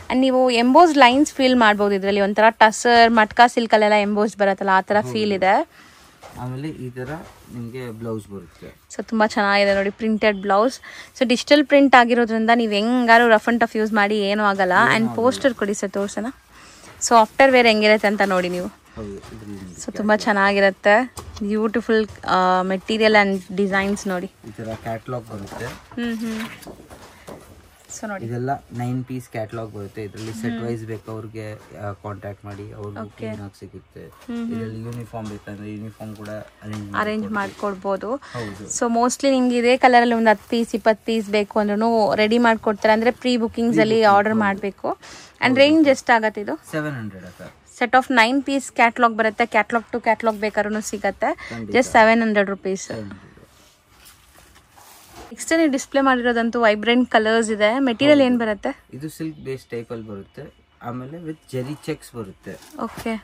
ಅಂಡ್ ನೀವು ಎಂಬೋಸ್ಡ್ ಲೈನ್ಸ್ ಫೀಲ್ ಮಾಡಬಹುದು ಇದರಲ್ಲಿ. ಒಂಥರ ಟಸರ್ ಮಟ್ಕಾ ಸಿಲ್ಕ್ ಅಲ್ಲೆಲ್ಲ ಎಂಬೋಸ್ಡ್ ಬರುತ್ತಲ್ಲ ಆ ತರ ಫೀಲ್ ಇದೆ. ಆಮೇಲೆ ಈ ತರ ನಿಮಗೆ ಬ್ಲೌಸ್ ಬರುತ್ತೆ. ಸೊ ತುಂಬಾ ಚೆನ್ನಾಗಿದೆ ನೋಡಿ, printed blouse. So digital print ಆಗಿರೋದ್ರಿಂದ ನೀವು ಹೆಂಗಾರು ರಫ್ ಅಂಡ್ ಟಫ್ ಯೂಸ್ ಮಾಡಿ ಏನೂ ಆಗಲ್ಲ. ಅಂಡ್ ಪೋಸ್ಟರ್ ಕೊಡಿ ಸರ್ ತೋರ್ಸೋಣ. ಸೊ ಆಫ್ಟರ್ ವೇರ್ ಹೆಂಗಿರುತ್ತೆ ಅಂತ ನೋಡಿ ನೀವು. ಸೊ ತುಂಬಾ ಚೆನ್ನಾಗಿರುತ್ತೆ. ಬ್ಯೂಟಿಫುಲ್ ಮೆಟೀರಿಯಲ್ ಅಂಡ್ ಡಿಸೈನ್ಸ್ ನೋಡಿ. ಈ ತರ ಕ್ಯಾಟಲಾಗ್ ಬರುತ್ತೆ. ಸೊ ನೋಡಿ ಇದೆಲ್ಲ 9 ಪೀಸ್ ಕ್ಯಾಟಲಾಗ್ ಬರುತ್ತೆ. ಇದರಲ್ಲಿ ಸೆಟ್ ವೈಸ್ ಬೇಕು ಅವ್ರಿಗೆ ಕಾಂಟ್ಯಾಕ್ಟ್ ಮಾಡಿ, ಅವ್ರಿಗೆ ಕ್ಲೀನ್ ಆಗಿ ಸಿಗುತ್ತೆ. ಇದರಲ್ಲಿ ಯೂನಿಫಾರ್ಮ್ ಬೇಕಂದ್ರೆ ಯೂನಿಫಾರ್ಮ್ ಕೂಡ ಅರೇಂಜ್ ಮಾಡ್ಕೊಡ್ಬೋದು. ಸೊ ಮೋಸ್ಟ್ಲಿ ನಿಮ್ಗೆ ಇದೇ ಕಲರ್ ಅಲ್ಲಿ ಒಂದು 10 ಪೀಸ್ 20 ಪೀಸ್ ಬೇಕು ಅಂದ್ರೂ ರೆಡಿ ಮಾಡ್ಕೊಡ್ತಾರೆ. ಅಂದ್ರೆ ಪ್ರೀ ಬುಕಿಂಗ್ಸ್ ಅಲ್ಲಿ ಆರ್ಡರ್ ಮಾಡಬೇಕು. ಅಂಡ್ ರೇಂಜ್ ಎಷ್ಟಾಗತ್ತೆ ಇದು? 700. ಸೆಟ್ ಆಫ್ 9 ಪೀಸ್ ಕ್ಯಾಟಲಾಗ್ ಬರುತ್ತೆ. ಕ್ಯಾಟಲಾಗ್ ಟು ಕ್ಯಾಟಲಾಗ್ ಬೇಕಾದ್ರೂ ಸಿಗತ್ತೆ. Just 700 rupees. ನೆಕ್ಸ್ಟ್ ನೀವು ಡಿಸ್ಪ್ಲೇ ಮಾಡಿರೋದಂತೂ ವೈಬ್ರೆಂಟ್ ಕಲರ್ಸ್ ಇದೆ. ಮೆಟೀರಿಯಲ್ ಏನ್ ಬರುತ್ತೆ? ಇದು ಸಿಲ್ಕ್ ಬೇಸ್ ಟೈಪ್ ಅಲ್ಲಿ ಬರುತ್ತೆ. ಆಮೇಲೆ ವಿತ್ ಜೆರಿ ಚೆಕ್ಸ್ ಬರುತ್ತೆ. ಓಕೆ,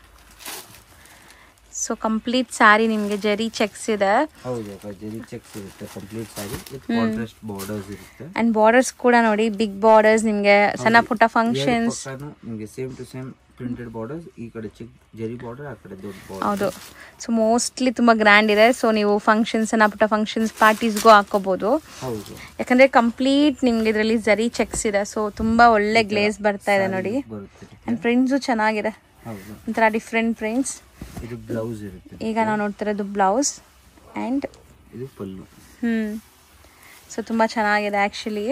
ಸೊ ಕಂಪ್ಲೀಟ್ ಸ್ಯಾರಿ ನಿಮಗೆ ಜೆರಿ ಚೆಕ್ಸ್ ಇದೆ. ಹೌದು, ಜೆರಿ ಚೆಕ್ಸ್ ಇರುತ್ತೆ complete sari with contrast borders ಇರುತ್ತೆ. ಅಂಡ್ ಬಾರ್ಡರ್ಸ್ ಕೂಡ ನೋಡಿ ಬಿಗ್ ಬಾರ್ಡರ್ಸ್, ನಿಮಗೆ ಸಣ್ಣ ಪುಟ್ಟ ಫಂಕ್ಷನ್ಸ್ ನಿಮಗೆ same to same printed borders, ಈ ಕಡೆ ಚಿಕ್ಕ ಜೆರಿ ಬಾರ್ಡರ್, ಆ ಕಡೆ ದೊಡ್ಡ ಬಾರ್ಡರ್. ಹೌದು, ಸೊ ಮೋಸ್ಟ್ಲಿ ತುಂಬಾ ಗ್ರ್ಯಾಂಡ್ ಇದೆ. ಸೊ ನೀವು ಫಂಕ್ಷನ್ಸ್, ಸಣ್ಣ ಪುಟ್ಟ ಫಂಕ್ಷನ್ಸ್, ಪಾರ್ಟೀಸ್ಗೂ ಹಾಕೋಬಹುದು. ಹೌದು, ಯಾಕಂದ್ರೆ ಕಂಪ್ಲೀಟ್ ನಿಮ್ಗೆ ಇದರಲ್ಲಿ ಜರಿ ಚೆಕ್ಸ್ ಇದೆ. ಸೊ ತುಂಬಾ ಒಳ್ಳೆ ಗ್ಲೇಸ್ ಬರ್ತಾ ಇದೆ ನೋಡಿ. ಅಂಡ್ ಪ್ರಿಂಟ್ಸು ಚೆನ್ನಾಗಿದೆ, ಒಂಥರ ಡಿಫ್ರೆಂಟ್ ಪ್ರಿಂಟ್ಸ್. ಇದು ಬ್ಲೌಸ್ ಇರುತ್ತೆ. ಈಗ ನಾವು ನೋಡ್ತಿರೋದು ಬ್ಲೌಸ್ ಅಂಡ್ ಇದು ಪಲ್ಲು. ಸೊ ತುಂಬಾ ಚೆನ್ನಾಗಿದೆ, ಆಕ್ಚುಲಿ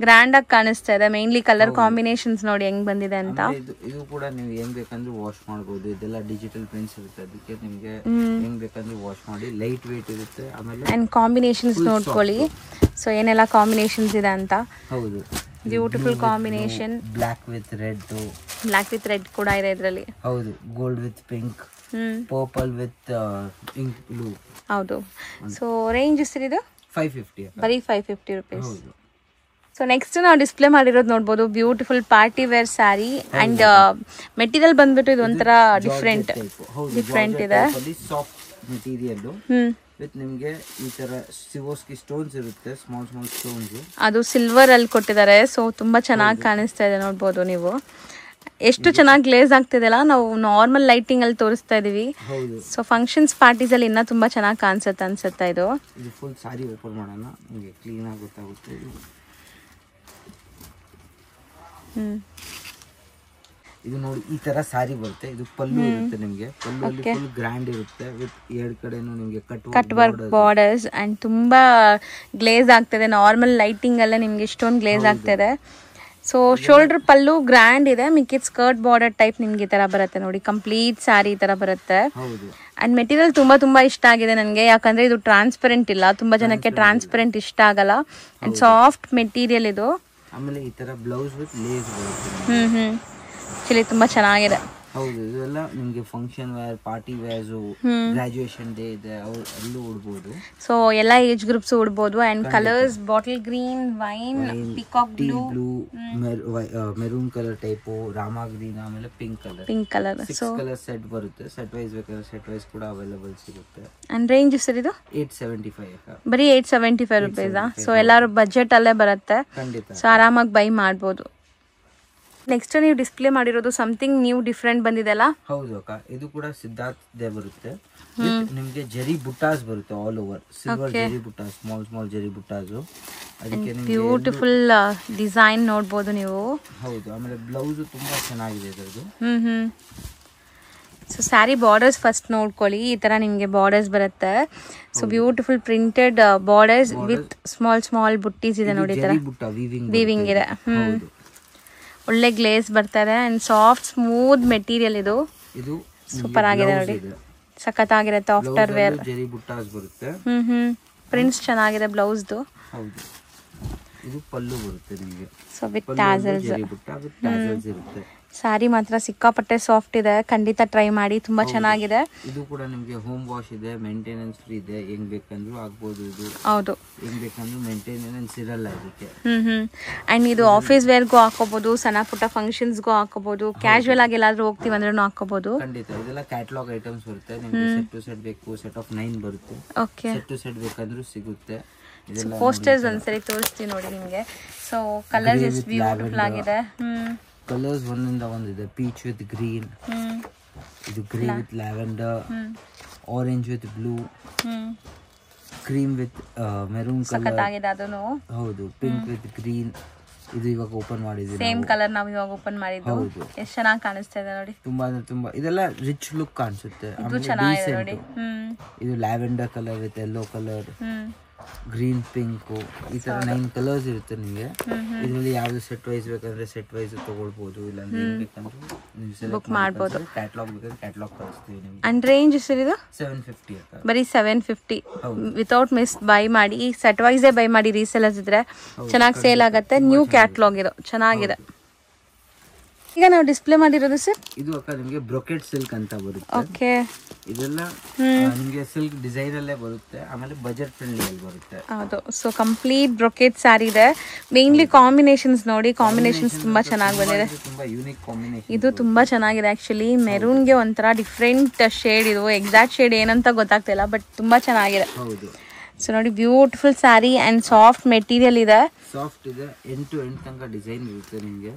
ಗ್ರ್ಯಾಂಡ್ ಆಗಿ ಕಾಣಿಸ್ತಾ ಇದೆ. ಮೇನ್ಲಿ ಕಲರ್ ಕಾಂಬಿನೇಷನ್ಸ್ ನೋಡಿ ಹೆಂಗ್ ಬಂದಿದೆ ಅಂತ. ಇದು ಕೂಡ ನೀವು ಹೆಂಗ್ ಬೇಕಂದ್ರೆ ವಾಶ್ ಮಾಡಬಹುದು. ಇದೆಲ್ಲ ಡಿಜಿಟಲ್ ಪ್ರಿಂಟ್ಸ್ ಇರುತ್ತೆ, ಅದಕ್ಕೆ ನಿಮ್ಗೆ ಹೆಂಗ್ ಬೇಕಂದ್ರೆ ವಾಶ್ ಮಾಡಿ. ಲೈಟ್ ವೇಟ್ ಇರುತ್ತೆ. ಆಮೇಲೆ ಅಂಡ್ ಕಾಂಬಿನೇಷನ್ಸ್ ನೋಡ್ಕೊಳ್ಳಿ, ಸೊ ಏನೆಲ್ಲ ಕಾಂಬಿನೇಷನ್ಸ್ ಇದೆ ಅಂತ. ಹೌದು, beautiful combination. Black with red ಕೂಡ ಇದೆ ಇದರಲ್ಲಿ. ಹೌದು, gold with pink, purple with ink blue. ಹೌದು, ಸೊ ರೇಂಜ್ ಎಷ್ಟಿದೆ? 550, ಬರೀ 550 ರುಪೀಸ್. ಸೊ ನೆಕ್ಸ್ಟ್ ನಾವು ಡಿಸ್ಪ್ಲೇ ಮಾಡಿರೋದು ನೋಡ್ಬೋದು, beautiful party wear sari. And material ಬಂದ್ಬಿಟ್ಟು ಇದು ಒಂಥರ ಡಿಫ್ರೆಂಟ್ ಇದೆ. ಸಾಫ್ಟ್ ಮೆಟೀರಿಯಲ್ ವಿತ್ ನಿಮ್ಗೆ ಈ ತರ ಸಿವೋಸ್ಕಿ ಸ್ಟೋನ್ಸ್ ಇರುತ್ತೆ, ಸ್ಮಾಲ್ ಸ್ಟೋನ್ಸ್. ಅದು ಸಿಲ್ವರ್ ಅಲ್ಲಿ ಕೊಟ್ಟಿದ್ದಾರೆ. ಸೊ ತುಂಬಾ ಚೆನ್ನಾಗಿ ಕಾಣಿಸ್ತಾ ಇದೆ, ನೋಡ್ಬೋದು ನೀವು. ಎಷ್ಟು ಚೆನ್ನಾಗಿ ಗ್ಲೇಸ್ ಆಗ್ತಿದೆಲ್ಲ. ನಾವು ನಾರ್ಮಲ್ ಲೈಟಿಂಗ್ ಅಲ್ಲಿ ತೋರಿಸ್ತಾ ಇದೀವಿ. ಸೊ ಫಂಕ್ಷನ್ಸ್, ಪಾರ್ಟೀಸ್ ಅಲ್ಲಿ ಇನ್ನ ತುಂಬಾ ಚೆನ್ನಾಗಿ ಕಾಣಿಸುತ್ತೆ ಅನ್ಸುತ್ತೆ. ಇದು ಫುಲ್ ಸಾರಿ ಓಪನ್ ಮಾಡೋಣ, ನಿಮಗೆ ಕ್ಲೀನ್ ಆಗಿ ಗೊತ್ತಾಗುತ್ತೆ. ಇದು ನೋಡಿ, ಈ ತರ ಸಾರಿ ಬರುತ್ತೆ. ಇದು ಪಲ್ಲು ಇರುತ್ತೆ ನಿಮ್ಗೆ. ಪಲ್ಲು ಫುಲ್ ಗ್ರ್ಯಾಂಡ್ ಇರುತ್ತೆ ವಿತ್ ಎರಡು ಕಡೆನೂ ನಿಮ್ಗೆ ಕಟ್ ವರ್ಕ್ ಬಾರ್ಡರ್ಸ್ ಅಂಡ್ ತುಂಬಾ ಗ್ಲೇಸ್ ಆಗ್ತಿದೆ. ನಾರ್ಮಲ್ ಲೈಟಿಂಗ್ ಅಲ್ಲೇ ನಿಮ್ಗೆ ಇಷ್ಟೊಂದು ಗ್ಲೇಸ್ ಆಗ್ತಿದೆ. ಸೊ ಶೋಲ್ಡರ್ ಪಲ್ಲು ಗ್ರ್ಯಾಂಡ್ ಇದೆ, ಮಿಕ್ಕಿದ್ ಸ್ಕರ್ಟ್ ಬಾರ್ಡರ್ ಟೈಪ್ ನಿಮ್ಗೆ ಈ ತರ ಬರುತ್ತೆ ನೋಡಿ. ಕಂಪ್ಲೀಟ್ ಸ್ಯಾರಿ ಈ ತರ ಬರುತ್ತೆ. ಅಂಡ್ ಮೆಟೀರಿಯಲ್ ತುಂಬಾ ಇಷ್ಟ ಆಗಿದೆ ನನಗೆ, ಯಾಕಂದ್ರೆ ಇದು ಟ್ರಾನ್ಸ್ಪರೆಂಟ್ ಇಲ್ಲ. ತುಂಬಾ ಜನಕ್ಕೆ ಟ್ರಾನ್ಸ್ಪರೆಂಟ್ ಇಷ್ಟ ಆಗಲ್ಲ. ಅಂಡ್ ಸಾಫ್ಟ್ ಮೆಟೀರಿಯಲ್ ಇದು. ಆಮೇಲೆ ಈ ತರ ಬ್ಲೌಸ್ ವಿತ್ ಲೇಸ್ ಬರುತ್ತೆ. ಆಕ್ಚುಲಿ ತುಂಬಾ ಚೆನ್ನಾಗಿದೆ. ಹೌದು, ಇದೆಲ್ಲ ನಿಮ್ಗೆ function wear, party wears, graduation day ಇದೆ, ಅಲ್ಲೂ ಉಡ್ಬೋದು. ಸೊ ಎಲ್ಲಾ ಏಜ್ ಗ್ರೂಪ್ಸ್ ಉಡ್ಬೋದು. And colours bottle green, wine, peacock blue, maroon colour type, Rama green, ಆಮೇಲೆ ಪಿಂಕ್ ಕಲರ್. 6 ಕಲರ್ ಸೆಟ್ ಬರುತ್ತೆ. ಸೆಟ್ ವೈಸ್ ಬೇಕಾದ್ರೆ ಸೆಟ್ ವೈಸ್ ಕೂಡ ಅವೈಲೇಬಲ್ ಸಿಗುತ್ತೆ. ಅಂಡ್ ರೇಂಜ್ ಸರ್ ಇದು 875. ಬರೀ 875 ರುಪೀಸ್. ಸೊ ಎಲ್ಲಾರು ಬಜೆಟ್ ಅಲ್ಲೇ ಬರುತ್ತೆ. ಸೊ ಆರಾಮಾಗಿ ಬೈ ಮಾಡ್ಬೋದು. ನೆಕ್ಸ್ಟ್ ನೀವು ಡಿಸ್ಪ್ಲೇ ಮಾಡಿರೋದು ಸಮಥಿಂಗ್ ನ್ಯೂ ಡಿಫ್ರೆಂಟ್ ಬಂದಿದೆಲ್ಲ. ಹೌದು ಅಕ್ಕ, ಇದು ಕೂಡ ಸಿದ್ಧಾರ್ಥ್ ಬರುತ್ತೆ. ನಿಮ್ಗೆ ಜರಿ ಬುಟ್ಟಾಸ್ ಬರುತ್ತೆ ಆಲ್ ಓವರ್. ಸಿಲ್ವರ್ ಜರಿ ಬುಟ್ಟಾಸ್, ಸ್ಮಾಲ್ ಜರಿ ಬುಟ್ಟಾಸ್. ಅದಕ್ಕೆ ಬ್ಯೂಟಿಫುಲ್ ಡಿಸೈನ್ ನೋಡ್ಬೋದು ನೀವು. ಹೌದು, ಆಮೇಲೆ ಬ್ಲೌಸ್ ತುಂಬಾ ಚೆನ್ನಾಗಿದೆ ಇದರದು. ಸೊ ಸ್ಯಾರಿ ಬಾರ್ಡರ್ಸ್ ಫಸ್ಟ್ ನೋಡ್ಕೊಳ್ಳಿ. ಈ ತರ ನಿಮ್ಗೆ ಬಾರ್ಡರ್ಸ್ ಬರುತ್ತೆ. So beautiful printed borders with small buttis ಇದೆ ನೋಡಿ. ಈ ತರ ವೀವಿಂಗ್ ಇದೆ. ಒಳ್ಳೆ ಗ್ಲೇಸ್ ಬರ್ತಾರೆ. ಅಂಡ್ ಸಾಫ್ಟ್ ಸ್ಮೂತ್ ಮೆಟೀರಿಯಲ್ ಇದು. ಸೂಪರ್ ಆಗಿದೆ ನೋಡಿ, ಸಖತ್ ಆಗಿರುತ್ತೆ. ಆಫ್ಟರ್ ವೇರ್ ಜರಿ ಬುಟ್ಟಾಸ್ ಬರುತ್ತೆ. ಪ್ರಿಂಟ್ಸ್ ಚೆನ್ನಾಗಿದೆ ಬ್ಲೌಸ್ದು. ಹೌದು, ಇದು ಪಲ್ಲು ಬರುತ್ತೆ ನಿಮಗೆ. So with tassels. ಜರಿ ಬುಟ್ಟ ವಿತ್ ಟ್ಯಾಸಲ್ಸ್ ಇರುತ್ತೆ. ಸ್ಯಾರಿ ಮಾತ್ರ ಸಿಕ್ಕಾಪಟ್ಟೆ ಸಾಫ್ಟ್ ಇದೆ, ಖಂಡಿತ ಟ್ರೈ ಮಾಡಿ, ತುಂಬಾ ಚೆನ್ನಾಗಿದೆ. ಇದು ಕೂಡ ನಿಮಗೆ ಹೋಮ್ ವಾಶ್ ಇದೆ, ಮೇಂಟೆನೆನ್ಸ್ ಫ್ರೀ ಇದೆ. ಹೆಂಗ್ ಬೇಕಂದ್ರೂ ಆಗ್ಬೋದು. ಇದು ಹೌದು, ಹೆಂಗ್ ಬೇಕಂದ್ರೂ ಮೇಂಟೆನೆನ್ಸ್ ಇರಲ್ಲ ಇದಕ್ಕೆ. ಅಂಡ್ ಇದು ಆಫೀಸ್ ವೇರ್ಗೂ ಹಾಕೋಬಹುದು, ಸಣ್ಣ ಪುಟ್ಟ ಫಂಕ್ಷನ್ಸ್ಗೂ ಹಾಕೋಬಹುದು, ಕ್ಯಾಶುವಲ್ ಆಗಿ ಎಲ್ಲಾದ್ರೂ ಹೋಗ್ತೀವಿ ಅಂದ್ರೂ ಹಾಕೋಬಹುದು. ಖಂಡಿತ ಇದೆಲ್ಲ ಕ್ಯಾಟಲಾಗ್ ಐಟಮ್ಸ್ ಬರುತ್ತೆ. ನಿಮಗೆ ಸೆಟ್ ಟು ಸೆಟ್ ಬೇಕು, ಸೆಟ್ ಆಫ್ 9 ಬರುತ್ತೆ. ಓಕೆ, ಸೆಟ್ ಟು ಸೆಟ್ ಬೇಕಂದ್ರೂ ಸಿಗುತ್ತೆ. ಪೋಸ್ಟರ್ಸ್ ಒಂದ್ಸರಿ ತೋರಿಸ್ತೀವಿ ನೋಡಿ ನಿಮ್ಗೆ. ಸೊ ಕಲರ್ಸ್ ಎಷ್ಟು ಬ್ಯೂಟಿಫುಲ್ ಆಗಿದೆ. ಕಲರ್ಸ್ ಒಂದಿಂದ ಒಂದಿದೆ. ಪೀಚ್ ವಿತ್ ಗ್ರೀನ್, ಇದು grey with lavender, orange with blue, cream with maroon colour ಆಗಿದೆ ಅದನ್ನು. ಹೌದು, ಪಿಂಕ್ ವಿತ್ ಗ್ರೀನ್. ಇದು ಇವಾಗ ಓಪನ್ ಮಾಡಿದ್ವಿ. ಸೇಮ್ ಕಲರ್ ನಾವು ಇವಾಗ ಓಪನ್ ಮಾಡಿದ್ದು. ಎಷ್ಟು ಚೆನ್ನಾಗಿ ಕಾಣಿಸ್ತಾ ಇದೆ ನೋಡಿ. ತುಂಬಾ ಇದೆಲ್ಲ ರಿಚ್ ಲುಕ್ ಕಾಣಿಸುತ್ತೆ. ಇದು ಚೆನ್ನಾಗಿದೆ ನೋಡಿ. ಇದು lavender colour with yellow colour, green, pink, ಈ ತರ 9 ಕಲರ್ಸ್ ಇರುತ್ತೆ ನಿಮಗೆ. ಇದರಲ್ಲಿ ಯಾವ್ದು ಸೆಟ್ ವೈಸ್ ಬೇಕಂದ್ರೆ ಸೆಟ್ ವೈಸ್ ತಗೊಳ್ಬಹುದು, ಇಲ್ಲ ಬೇಕಂದ್ರೆ ಬುಕ್ ಮಾಡಬಹುದು. ಕ್ಯಾಟಲಾಗ್ ಬೇಕಂದ್ರೆ ಕ್ಯಾಟಲಾಗ್ ಕಳಿಸ್ತೀವಿ ನಿಮಗೆ. ಅಂಡ್ ರೇಂಜ್ ಎಷ್ಟಿದೆ? 750. ಬರೀ 750. ವಿತೌಟ್ ಮಿಸ್ ಬೈ ಮಾಡಿ. ಸೆಟ್ ವೈಸೇ ಬೈ ಮಾಡಿ. ರೀಸೆಲರ್ಸ್ ಇದ್ರೆ ಚೆನ್ನಾಗಿ ಸೇಲ್ ಆಗುತ್ತೆ. ನ್ಯೂ ಕ್ಯಾಟಲಾಗ್ ಇದು ಚೆನ್ನಾಗಿದೆ. ಈಗ ನಾವು ಡಿಸ್ಪ್ಲೇ ಮಾಡಿರೋದು ಸರ್ ಇದು ಅಕ್ಕ ನಿಮ್ಗೆ ಬ್ರೊಕೆಟ್ ಸಿಲ್ಕ್ ಅಂತ ಬರುತ್ತೆ. ಓಕೆ, ಇದೆಲ್ಲ ನಿಮ್ಗೆ ಸಿಲ್ಕ್ ಡಿಸೈನ್ ಅಲ್ಲೇ ಬರುತ್ತೆ, ಆಮೇಲೆ ಬಜೆಟ್ ಫ್ರೆಂಡ್ಲಿ ಅಲ್ಲಿ ಬರುತ್ತೆ. ಹೌದು. ಸೊ ಕಂಪ್ಲೀಟ್ ಬ್ರೊಕೆಟ್ ಸ್ಯಾರಿ ಇದೆ. ಮೇನ್ಲಿ ಕಾಂಬಿನೇಷನ್ಸ್ ನೋಡಿ, ಕಾಂಬಿನೇಷನ್ಸ್ ತುಂಬಾ ಚೆನ್ನಾಗಿ ಬಂದಿದೆ. ತುಂಬಾ ಯೂನಿಕ್ ಕಾಂಬಿನೇಷನ್. ಇದು ತುಂಬಾ ಚೆನ್ನಾಗಿದೆ ಆಕ್ಚುಲಿ. ಮೆರೂನ್ಗೆ ಒಂಥರ ಡಿಫ್ರೆಂಟ್ ಶೇಡ್, ಇದು ಎಕ್ಸಾಕ್ಟ್ ಶೇಡ್ ಏನಂತ ಗೊತ್ತಾಗ್ತಿಲ್ಲ, ಬಟ್ ತುಂಬಾ ಚೆನ್ನಾಗಿದೆ. ಹೌದು. ಸೊ ನೋಡಿ, beautiful sari and soft material ಇದೆ. ಸಾಫ್ಟ್ ಇದೆ, ಎಂಡ್ ಟು ಎಂಡ್ ತನಕ ಡಿಸೈನ್ ಇರುತ್ತೆ ನಿಮ್ಗೆ.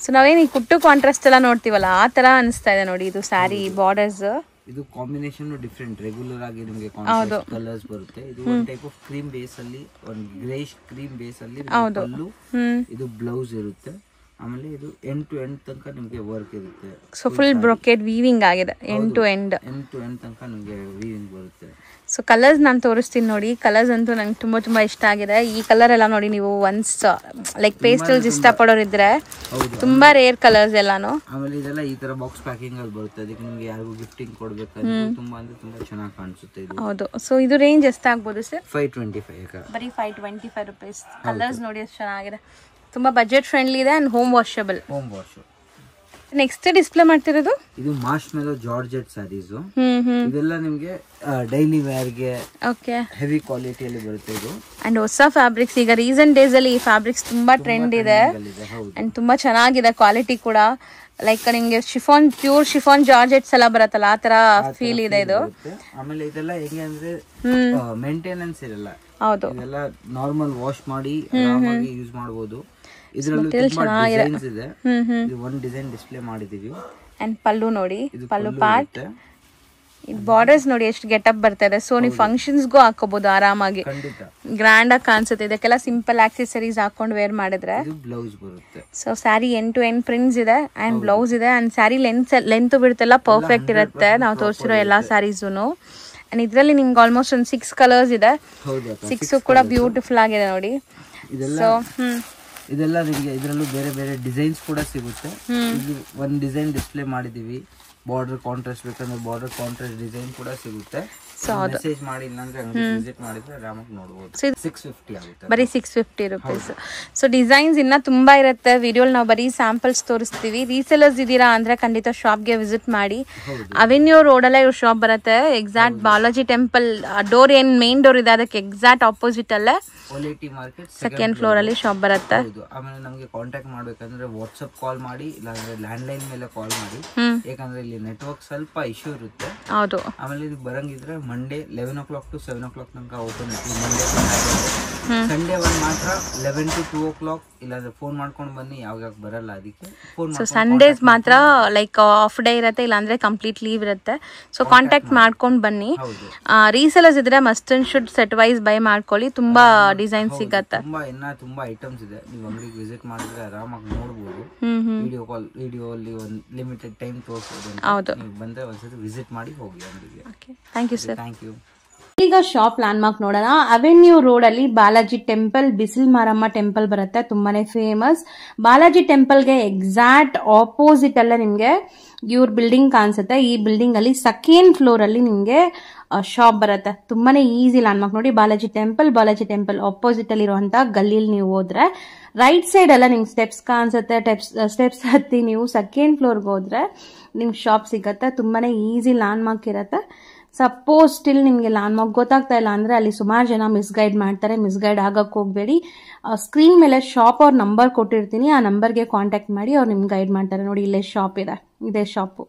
ಸೊ ನಾವೇನು ಈ ಕುಟ್ಟು ಕಾಂಟ್ರಾಸ್ಟ್ ಎಲ್ಲ ನೋಡ್ತೀವಲ್ಲ, ಆ ತರ ಅನಿಸ್ತಾ ಇದೆ ನೋಡಿ ಇದು ಸ್ಯಾರಿ ಬಾರ್ಡರ್ಸ್. ಇದು ಕಾಂಬಿನೇಷನ್ ಡಿಫ್ರೆಂಟ್. ರೆಗ್ಯುಲರ್ ಆಗಿ ನಿಮಗೆ ಕಾಂಟ್ರಾಸ್ಟ್ ಕಲರ್ಸ್ ಬರುತ್ತೆ. ಇದು ಒಂದು ಟೈಪ್ ಆಫ್ ಕ್ರೀಮ್ ಬೇಸ್ ಅಲ್ಲಿ, ಒಂದು ಗ್ರೇಶ್ ಕ್ರೀಮ್ ಬೇಸ್ ಅಲ್ಲಿ ಪಲ್ಲು, ಇದು ಬ್ಲೌಸ್ ಇರುತ್ತೆ. ಆಮೇಲೆ ಇದು ಎಂಡ್ ಟು ಎಂಡ್ ತನಕ ನಿಮಗೆ ವರ್ಕ್ ಇರುತ್ತೆ. ಸೊ ಫುಲ್ ಬ್ರೊಕೆಟ್ ವೀವಿಂಗ್ ಆಗಿದೆ ಎಂಡ್ ಟು ಎಂಡ್ ತನಕ ನಿಮಗೆ ವೀವಿಂಗ್ ಬರುತ್ತೆ. ಸೊ ಕಲರ್ಸ್ ನಾನು ತೋರಿಸ್ತೀನಿ ನೋಡಿ. ಕಲರ್ಸ್ ಅಂತೂ ನಂಗೆ ತುಂಬಾ ಇಷ್ಟ ಆಗಿದೆ. ಈ ಕಲರ್ ಎಲ್ಲ ನೋಡಿ, ನೀವು ಒನ್ಸ್ ಲೈಕ್ ಪೇಸ್ಟಲ್ಸ್ ಇಷ್ಟಪಡೋರು ಇದ್ರೆ ತುಂಬಾ ರೇರ್ ಕಲರ್ಸ್ ಎಲ್ಲಾನು. ಆಮೇಲೆ ಇದೆಲ್ಲ ಈ ತರ ಬಾಕ್ಸ್ ಪ್ಯಾಕಿಂಗ್ ಅಲ್ಲಿ ಬರುತ್ತೆ. ಅದಕ್ಕೆ ನಿಮ್ಗೆ ಯಾರಿಗೂ ಗಿಫ್ಟಿಂಗ್ ಕೊಡ್ಬೇಕಂದ್ರೆ ತುಂಬಾ ಚೆನ್ನಾಗಿ ಕಾಣಿಸುತ್ತೆ ಇದು. ಹೌದು. ಸೊ ಇದು ರೇಂಜ್ ಎಷ್ಟಾಗ್ಬೋದು ಸರ್? 525. ಬರೀ 525 ರೂಪೀಸ್. ಕಲರ್ಸ್ ನೋಡಿ ಎಷ್ಟು ಚೆನ್ನಾಗಿದೆ. ತುಂಬಾ ಬಜೆಟ್ ಫ್ರೆಂಡ್ಲಿ ಇದೆ and home washable. Next display ಮಾಡ್ತಿರೋದು ಇದು ಮಾರ್ಶ್ಮೆಲೋ ಜಾರ್ಜೆಟ್ ಸ್ಯಾರೀಸ್. ಇದೆಲ್ಲ ನಿಮ್ಗೆ ಡೈಲಿ ವೇರ್ ಗೆ ಹೆವಿ ಕ್ವಾಲಿಟಿಯಲ್ಲಿ ಬರುತ್ತೆ ಇದು. ಅಂಡ್ ಹೊಸ ಫ್ಯಾಬ್ರಿಕ್ಸ್, ಈಗ ರೀಸೆಂಟ್ ಡೇಸ್ ಅಲ್ಲಿ ಈ ಫ್ಯಾಬ್ರಿಕ್ಸ್ ತುಂಬಾ ಟ್ರೆಂಡ್ ಇದೆ ಅಂಡ್ ತುಂಬಾ ಚೆನ್ನಾಗಿದೆ ಕ್ವಾಲಿಟಿ ಕೂಡ. ಲೈಕ್ ನಿಮ್ಗೆ ಶಿಫಾನ್, ಪ್ಯೂರ್ ಶಿಫಾನ್ ಜಾರ್ಜೆಟ್ಸ್ ಎಲ್ಲ ಬರುತ್ತಲ್ಲ, ಆ ತರ ಫೀಲ್ ಇದೆ ಇದು. ಆಮೇಲೆ ಇದೆಲ್ಲ ಹೆಂಗೆ ಅಂದ್ರೆ ಮೇಂಟೆನೆನ್ಸ್ ಇರಲ್ಲ. ಹೌದು. ಇದೆಲ್ಲ ನಾರ್ಮಲ್ ವಾಶ್ ಮಾಡಿ ಆರಾಮಾಗಿ ಯೂಸ್ ಮಾಡಬಹುದು. ಇದರಲ್ಲೂ ತುಂಬಾ ಡಿಸೈನ್ಸ್ ಇದೆ. ಇದು ಒಂದು ಡಿಸೈನ್ ಡಿಸ್ಪ್ಲೇ ಮಾಡಿದೀವಿ. ಅಂಡ್ ಪಲ್ಲು ನೋಡಿ, ಪಲ್ಲು ಪಾರ್ಟ್, ಬಾರ್ಡರ್ಸ್ ನೋಡಿ ಎಷ್ಟು ಗೆಟಪ್ ಬರ್ತಾ ಇದೆ. ಸೊ ನೀವು ಫಂಕ್ಷನ್ಸ್ಗೂ ಹಾಕೋಬಹುದು ಆರಾಮಾಗಿ, ಗ್ರ್ಯಾಂಡ್ ಆಗಿ ಕಾಣಿಸುತ್ತೆ. ಇದಕ್ಕೆಲ್ಲ ಸಿಂಪಲ್ ಆಕ್ಸೆಸರೀಸ್ ಹಾಕೊಂಡು ವೇರ್ ಮಾಡಿದ್ರೆ. ಬ್ಲೌಸ್ ಬರುತ್ತೆ. So sari end to end prints ಇದೆ ಅಂಡ್ ಬ್ಲೌಸ್ ಇದೆ. ಅಂಡ್ ಸ್ಯಾರಿ ಲೆಂತ್ ಬಿಡುತ್ತೆಲ್ಲ ಪರ್ಫೆಕ್ಟ್ ಇರುತ್ತೆ ನಾವು ತೋರಿಸಿರೋ ಎಲ್ಲಾ ಸ್ಯಾರೀಸೂನು. ಅಂಡ್ ಇದರಲ್ಲಿ ನಿಮ್ಗೆ ಆಲ್ಮೋಸ್ಟ್ ಒಂದು 6 ಕಲರ್ಸ್ ಇದೆ. 6 ಕೂಡ ಬ್ಯೂಟಿಫುಲ್ ಆಗಿದೆ ನೋಡಿ. ಸೊ ಇದೆಲ್ಲ ನಿಮಗೆ ಇದರಲ್ಲೂ ಬೇರೆ ಬೇರೆ ಡಿಸೈನ್ಸ್ ಕೂಡ ಸಿಗುತ್ತೆ. ಇದು ಒಂದು ಡಿಸೈನ್ ಡಿಸ್ಪ್ಲೇ ಮಾಡಿದೀವಿ. ಬಾರ್ಡರ್ ಕಾಂಟ್ರಾಸ್ಟ್ ಬೇಕಂದ್ರೆ ಬಾರ್ಡರ್ ಕಾಂಟ್ರಾಸ್ಟ್ ಡಿಸೈನ್ ಕೂಡ ಸಿಗುತ್ತೆ. ಮೆಸೇಜ್ ಮಾಡಿ, ಇಲ್ಲಾಂದ್ರೆ ವಿಸಿಟ್ ಮಾಡಿದ್ರೆ ಆರಾಮಾಗಿ ನೋಡಬಹುದು. 650 ಆಗುತ್ತೆ. ಬರೀ 650 ರೂಪೀಸ್. ಸೊ ಡಿಸೈನ್ಸ್ ಇನ್ನ ತುಂಬಾ ಇರುತ್ತೆ. ವಿಡಿಯೋಲ್ ನಾವು ಬರೀ ಸ್ಯಾಂಪಲ್ಸ್ ತೋರಿಸ್ತೀವಿ. ರೀಸೆಲರ್ಸ್ ಇದೀರಾ ಅಂದ್ರೆ ಖಂಡಿತ ಶಾಪ್ಗೆ ವಿಸಿಟ್ ಮಾಡಿ. ಅವೆನ್ಯೂ ರೋಡ್ ಅಲ್ಲೇ ಇವ್ರ ಶಾಪ್ ಬರುತ್ತೆ. ಎಕ್ಸಾಕ್ಟ್ ಬಾಲಾಜಿ ಟೆಂಪಲ್ ಡೋರ್ ಏನ್ ಮೇನ್ ಡೋರ್ ಇದೆ ಅದಕ್ಕೆ ಎಕ್ಸಾಕ್ಟ್ ಆಪೋಸಿಟ್ ಅಲ್ಲೇ ಒಲೇಟಿ ಮಾರ್ಕೆಟ್ ಸೆಕೆಂಡ್ ಫ್ಲೋರ್ ಅಲ್ಲಿ ಶಾಪ್ ಬರುತ್ತೆ. ಆಮೇಲೆ ನಮಗೆ ಕಾಂಟ್ಯಾಕ್ಟ್ ಮಾಡ್ಬೇಕಂದ್ರೆ ವಾಟ್ಸ್ಆಪ್ ಕಾಲ್ ಮಾಡಿ, ಇಲ್ಲಾಂದ್ರೆ ಲ್ಯಾಂಡ್ ಲೈನ್ ಮೇಲೆ ಕಾಲ್ ಮಾಡಿ. ಯಾಕಂದ್ರೆ ಇಲ್ಲಿ ನೆಟ್ವರ್ಕ್ ಸ್ವಲ್ಪ ಇಶ್ಯೂ ಇರುತ್ತೆ. ಹೌದು. ಆಮೇಲೆ ಇದು ಬರಂಗಿದ್ರೆ ಮಂಡೇ 11 o'clock to 7 o'clock ತನಕ ಓಪನ್ ಇತ್ತು. ಮಂಡೇ ಸಂಡೇ ಒಂದು ಮಾತ್ರ 11 to 2 o'clock. ಇಲ್ಲಾಂದ್ರೆ ಫೋನ್ ಮಾಡ್ಕೊಂಡು ಬನ್ನಿ, ಯಾವಾಗ ಬರಲ್ಲ ಅದಕ್ಕೆ ಫೋನ್. ಸೊ ಸಂಡೇಸ್ ಮಾತ್ರ ಲೈಕ್ ಆಫ್ ಡೇ ಇರುತ್ತೆ, ಇಲ್ಲಾಂದ್ರೆ ಕಂಪ್ಲೀಟ್ ಲೀವ್ ಇರುತ್ತೆ. ಸೊ ಕಾಂಟ್ಯಾಕ್ಟ್ ಮಾಡ್ಕೊಂಡು ಬನ್ನಿ. ರೀಸೆಲರ್ಸ್ ಇದ್ರೆ must and should set wise buy ಮಾಡ್ಕೊಳ್ಳಿ. ತುಂಬಾ ಡಿಸೈನ್ ಸಿಗತ್ತೆ. ತುಂಬಾ ಐಟಮ್ಸ್ ಇದೆ. ನೀವು ಅಂಗಡಿಗೆ ವಿಸಿಟ್ ಮಾಡಿದ್ರೆ ಆರಾಮಾಗಿ ನೋಡಬಹುದು. ವಿಡಿಯೋ ಅಲ್ಲಿ ಒಂದು ಲಿಮಿಟೆಡ್ ಟೈಮ್ ತೋರಿಸಬಹುದು. ಹೌದು. ಬಂದ್ರೆ ಒಂದ್ಸತಿ ವಿಸಿಟ್ ಮಾಡಿ ಹೋಗಿ ಅಂಗಡಿಗೆ. Thank you sir. Thank you. ಈಗ ಶಾಪ್ ಲ್ಯಾಂಡ್ ಮಾರ್ಕ್ ನೋಡೋಣ. ಅವೆನ್ಯೂ ರೋಡ್ ಅಲ್ಲಿ ಬಾಲಾಜಿ ಟೆಂಪಲ್, ಬಿಸಿಲ್ ಮಾರಮ್ಮ ಟೆಂಪಲ್ ಬರುತ್ತೆ, ತುಂಬಾನೇ ಫೇಮಸ್. ಬಾಲಾಜಿ ಟೆಂಪಲ್ಗೆ ಎಕ್ಸಾಕ್ಟ್ ಆಪೋಸಿಟ್ ಅಲ್ಲೇ ನಿಮ್ಗೆ ಇವ್ರ ಬಿಲ್ಡಿಂಗ್ ಕಾಣಿಸುತ್ತೆ. ಈ ಬಿಲ್ಡಿಂಗ್ ಅಲ್ಲಿ ಸೆಕೆಂಡ್ ಫ್ಲೋರ್ ಅಲ್ಲಿ ನಿಮ್ಗೆ ಶಾಪ್ ಬರುತ್ತೆ. ತುಂಬಾನೇ ಈಸಿ ಲ್ಯಾಂಡ್ ಮಾರ್ಕ್ ನೋಡಿ. ಬಾಲಾಜಿ ಟೆಂಪಲ್ ಆಪೋಸಿಟ್ ಅಲ್ಲಿ ಇರುವಂತಹ ಗಲ್ಲಿಯಲ್ಲಿ ನೀವು ಹೋದ್ರೆ ರೈಟ್ ಸೈಡ್ ಎಲ್ಲ ನಿಮ್ಗೆ ಸ್ಟೆಪ್ಸ್ ಕಾಣಿಸುತ್ತೆ. ಸ್ಟೆಪ್ಸ್ ಹತ್ತಿ ನೀವು ಸೆಕೆಂಡ್ ಫ್ಲೋರ್ಗೆ ಹೋದ್ರೆ ನಿಮ್ಗೆ ಶಾಪ್ ಸಿಗತ್ತೆ. ತುಂಬಾನೇ ಈಸಿ ಲ್ಯಾಂಡ್ ಮಾರ್ಕ್ ಇರುತ್ತೆ. ಸಪೋಸ್ ಸ್ಟಿಲ್ ನಿಮಗೆ ಲ್ಯಾಂಡ್ ಮಾರ್ಕ್ ಗೊತ್ತಾಗ್ತಾ ಇಲ್ಲ ಅಂದ್ರೆ ಅಲ್ಲಿ ಸುಮಾರು ಜನ ಮಿಸ್ಗೈಡ್ ಮಾಡ್ತಾರೆ. ಮಿಸ್ಗೈಡ್ ಆಗಕ್ಕೆ ಹೋಗಬೇಡಿ. ಸ್ಕ್ರೀನ್ ಮೇಲೆ ಶಾಪ್ ಅವ್ರ ನಂಬರ್ ಕೊಟ್ಟಿರ್ತೀನಿ, ಆ ನಂಬರ್ಗೆ ಕಾಂಟ್ಯಾಕ್ಟ್ ಮಾಡಿ ಅವ್ರು ನಿಮ್ಗೆ ಗೈಡ್ ಮಾಡ್ತಾರೆ. ನೋಡಿ, ಇಲ್ಲೇ ಶಾಪ್ ಇದೆ, ಇದೇ ಶಾಪು.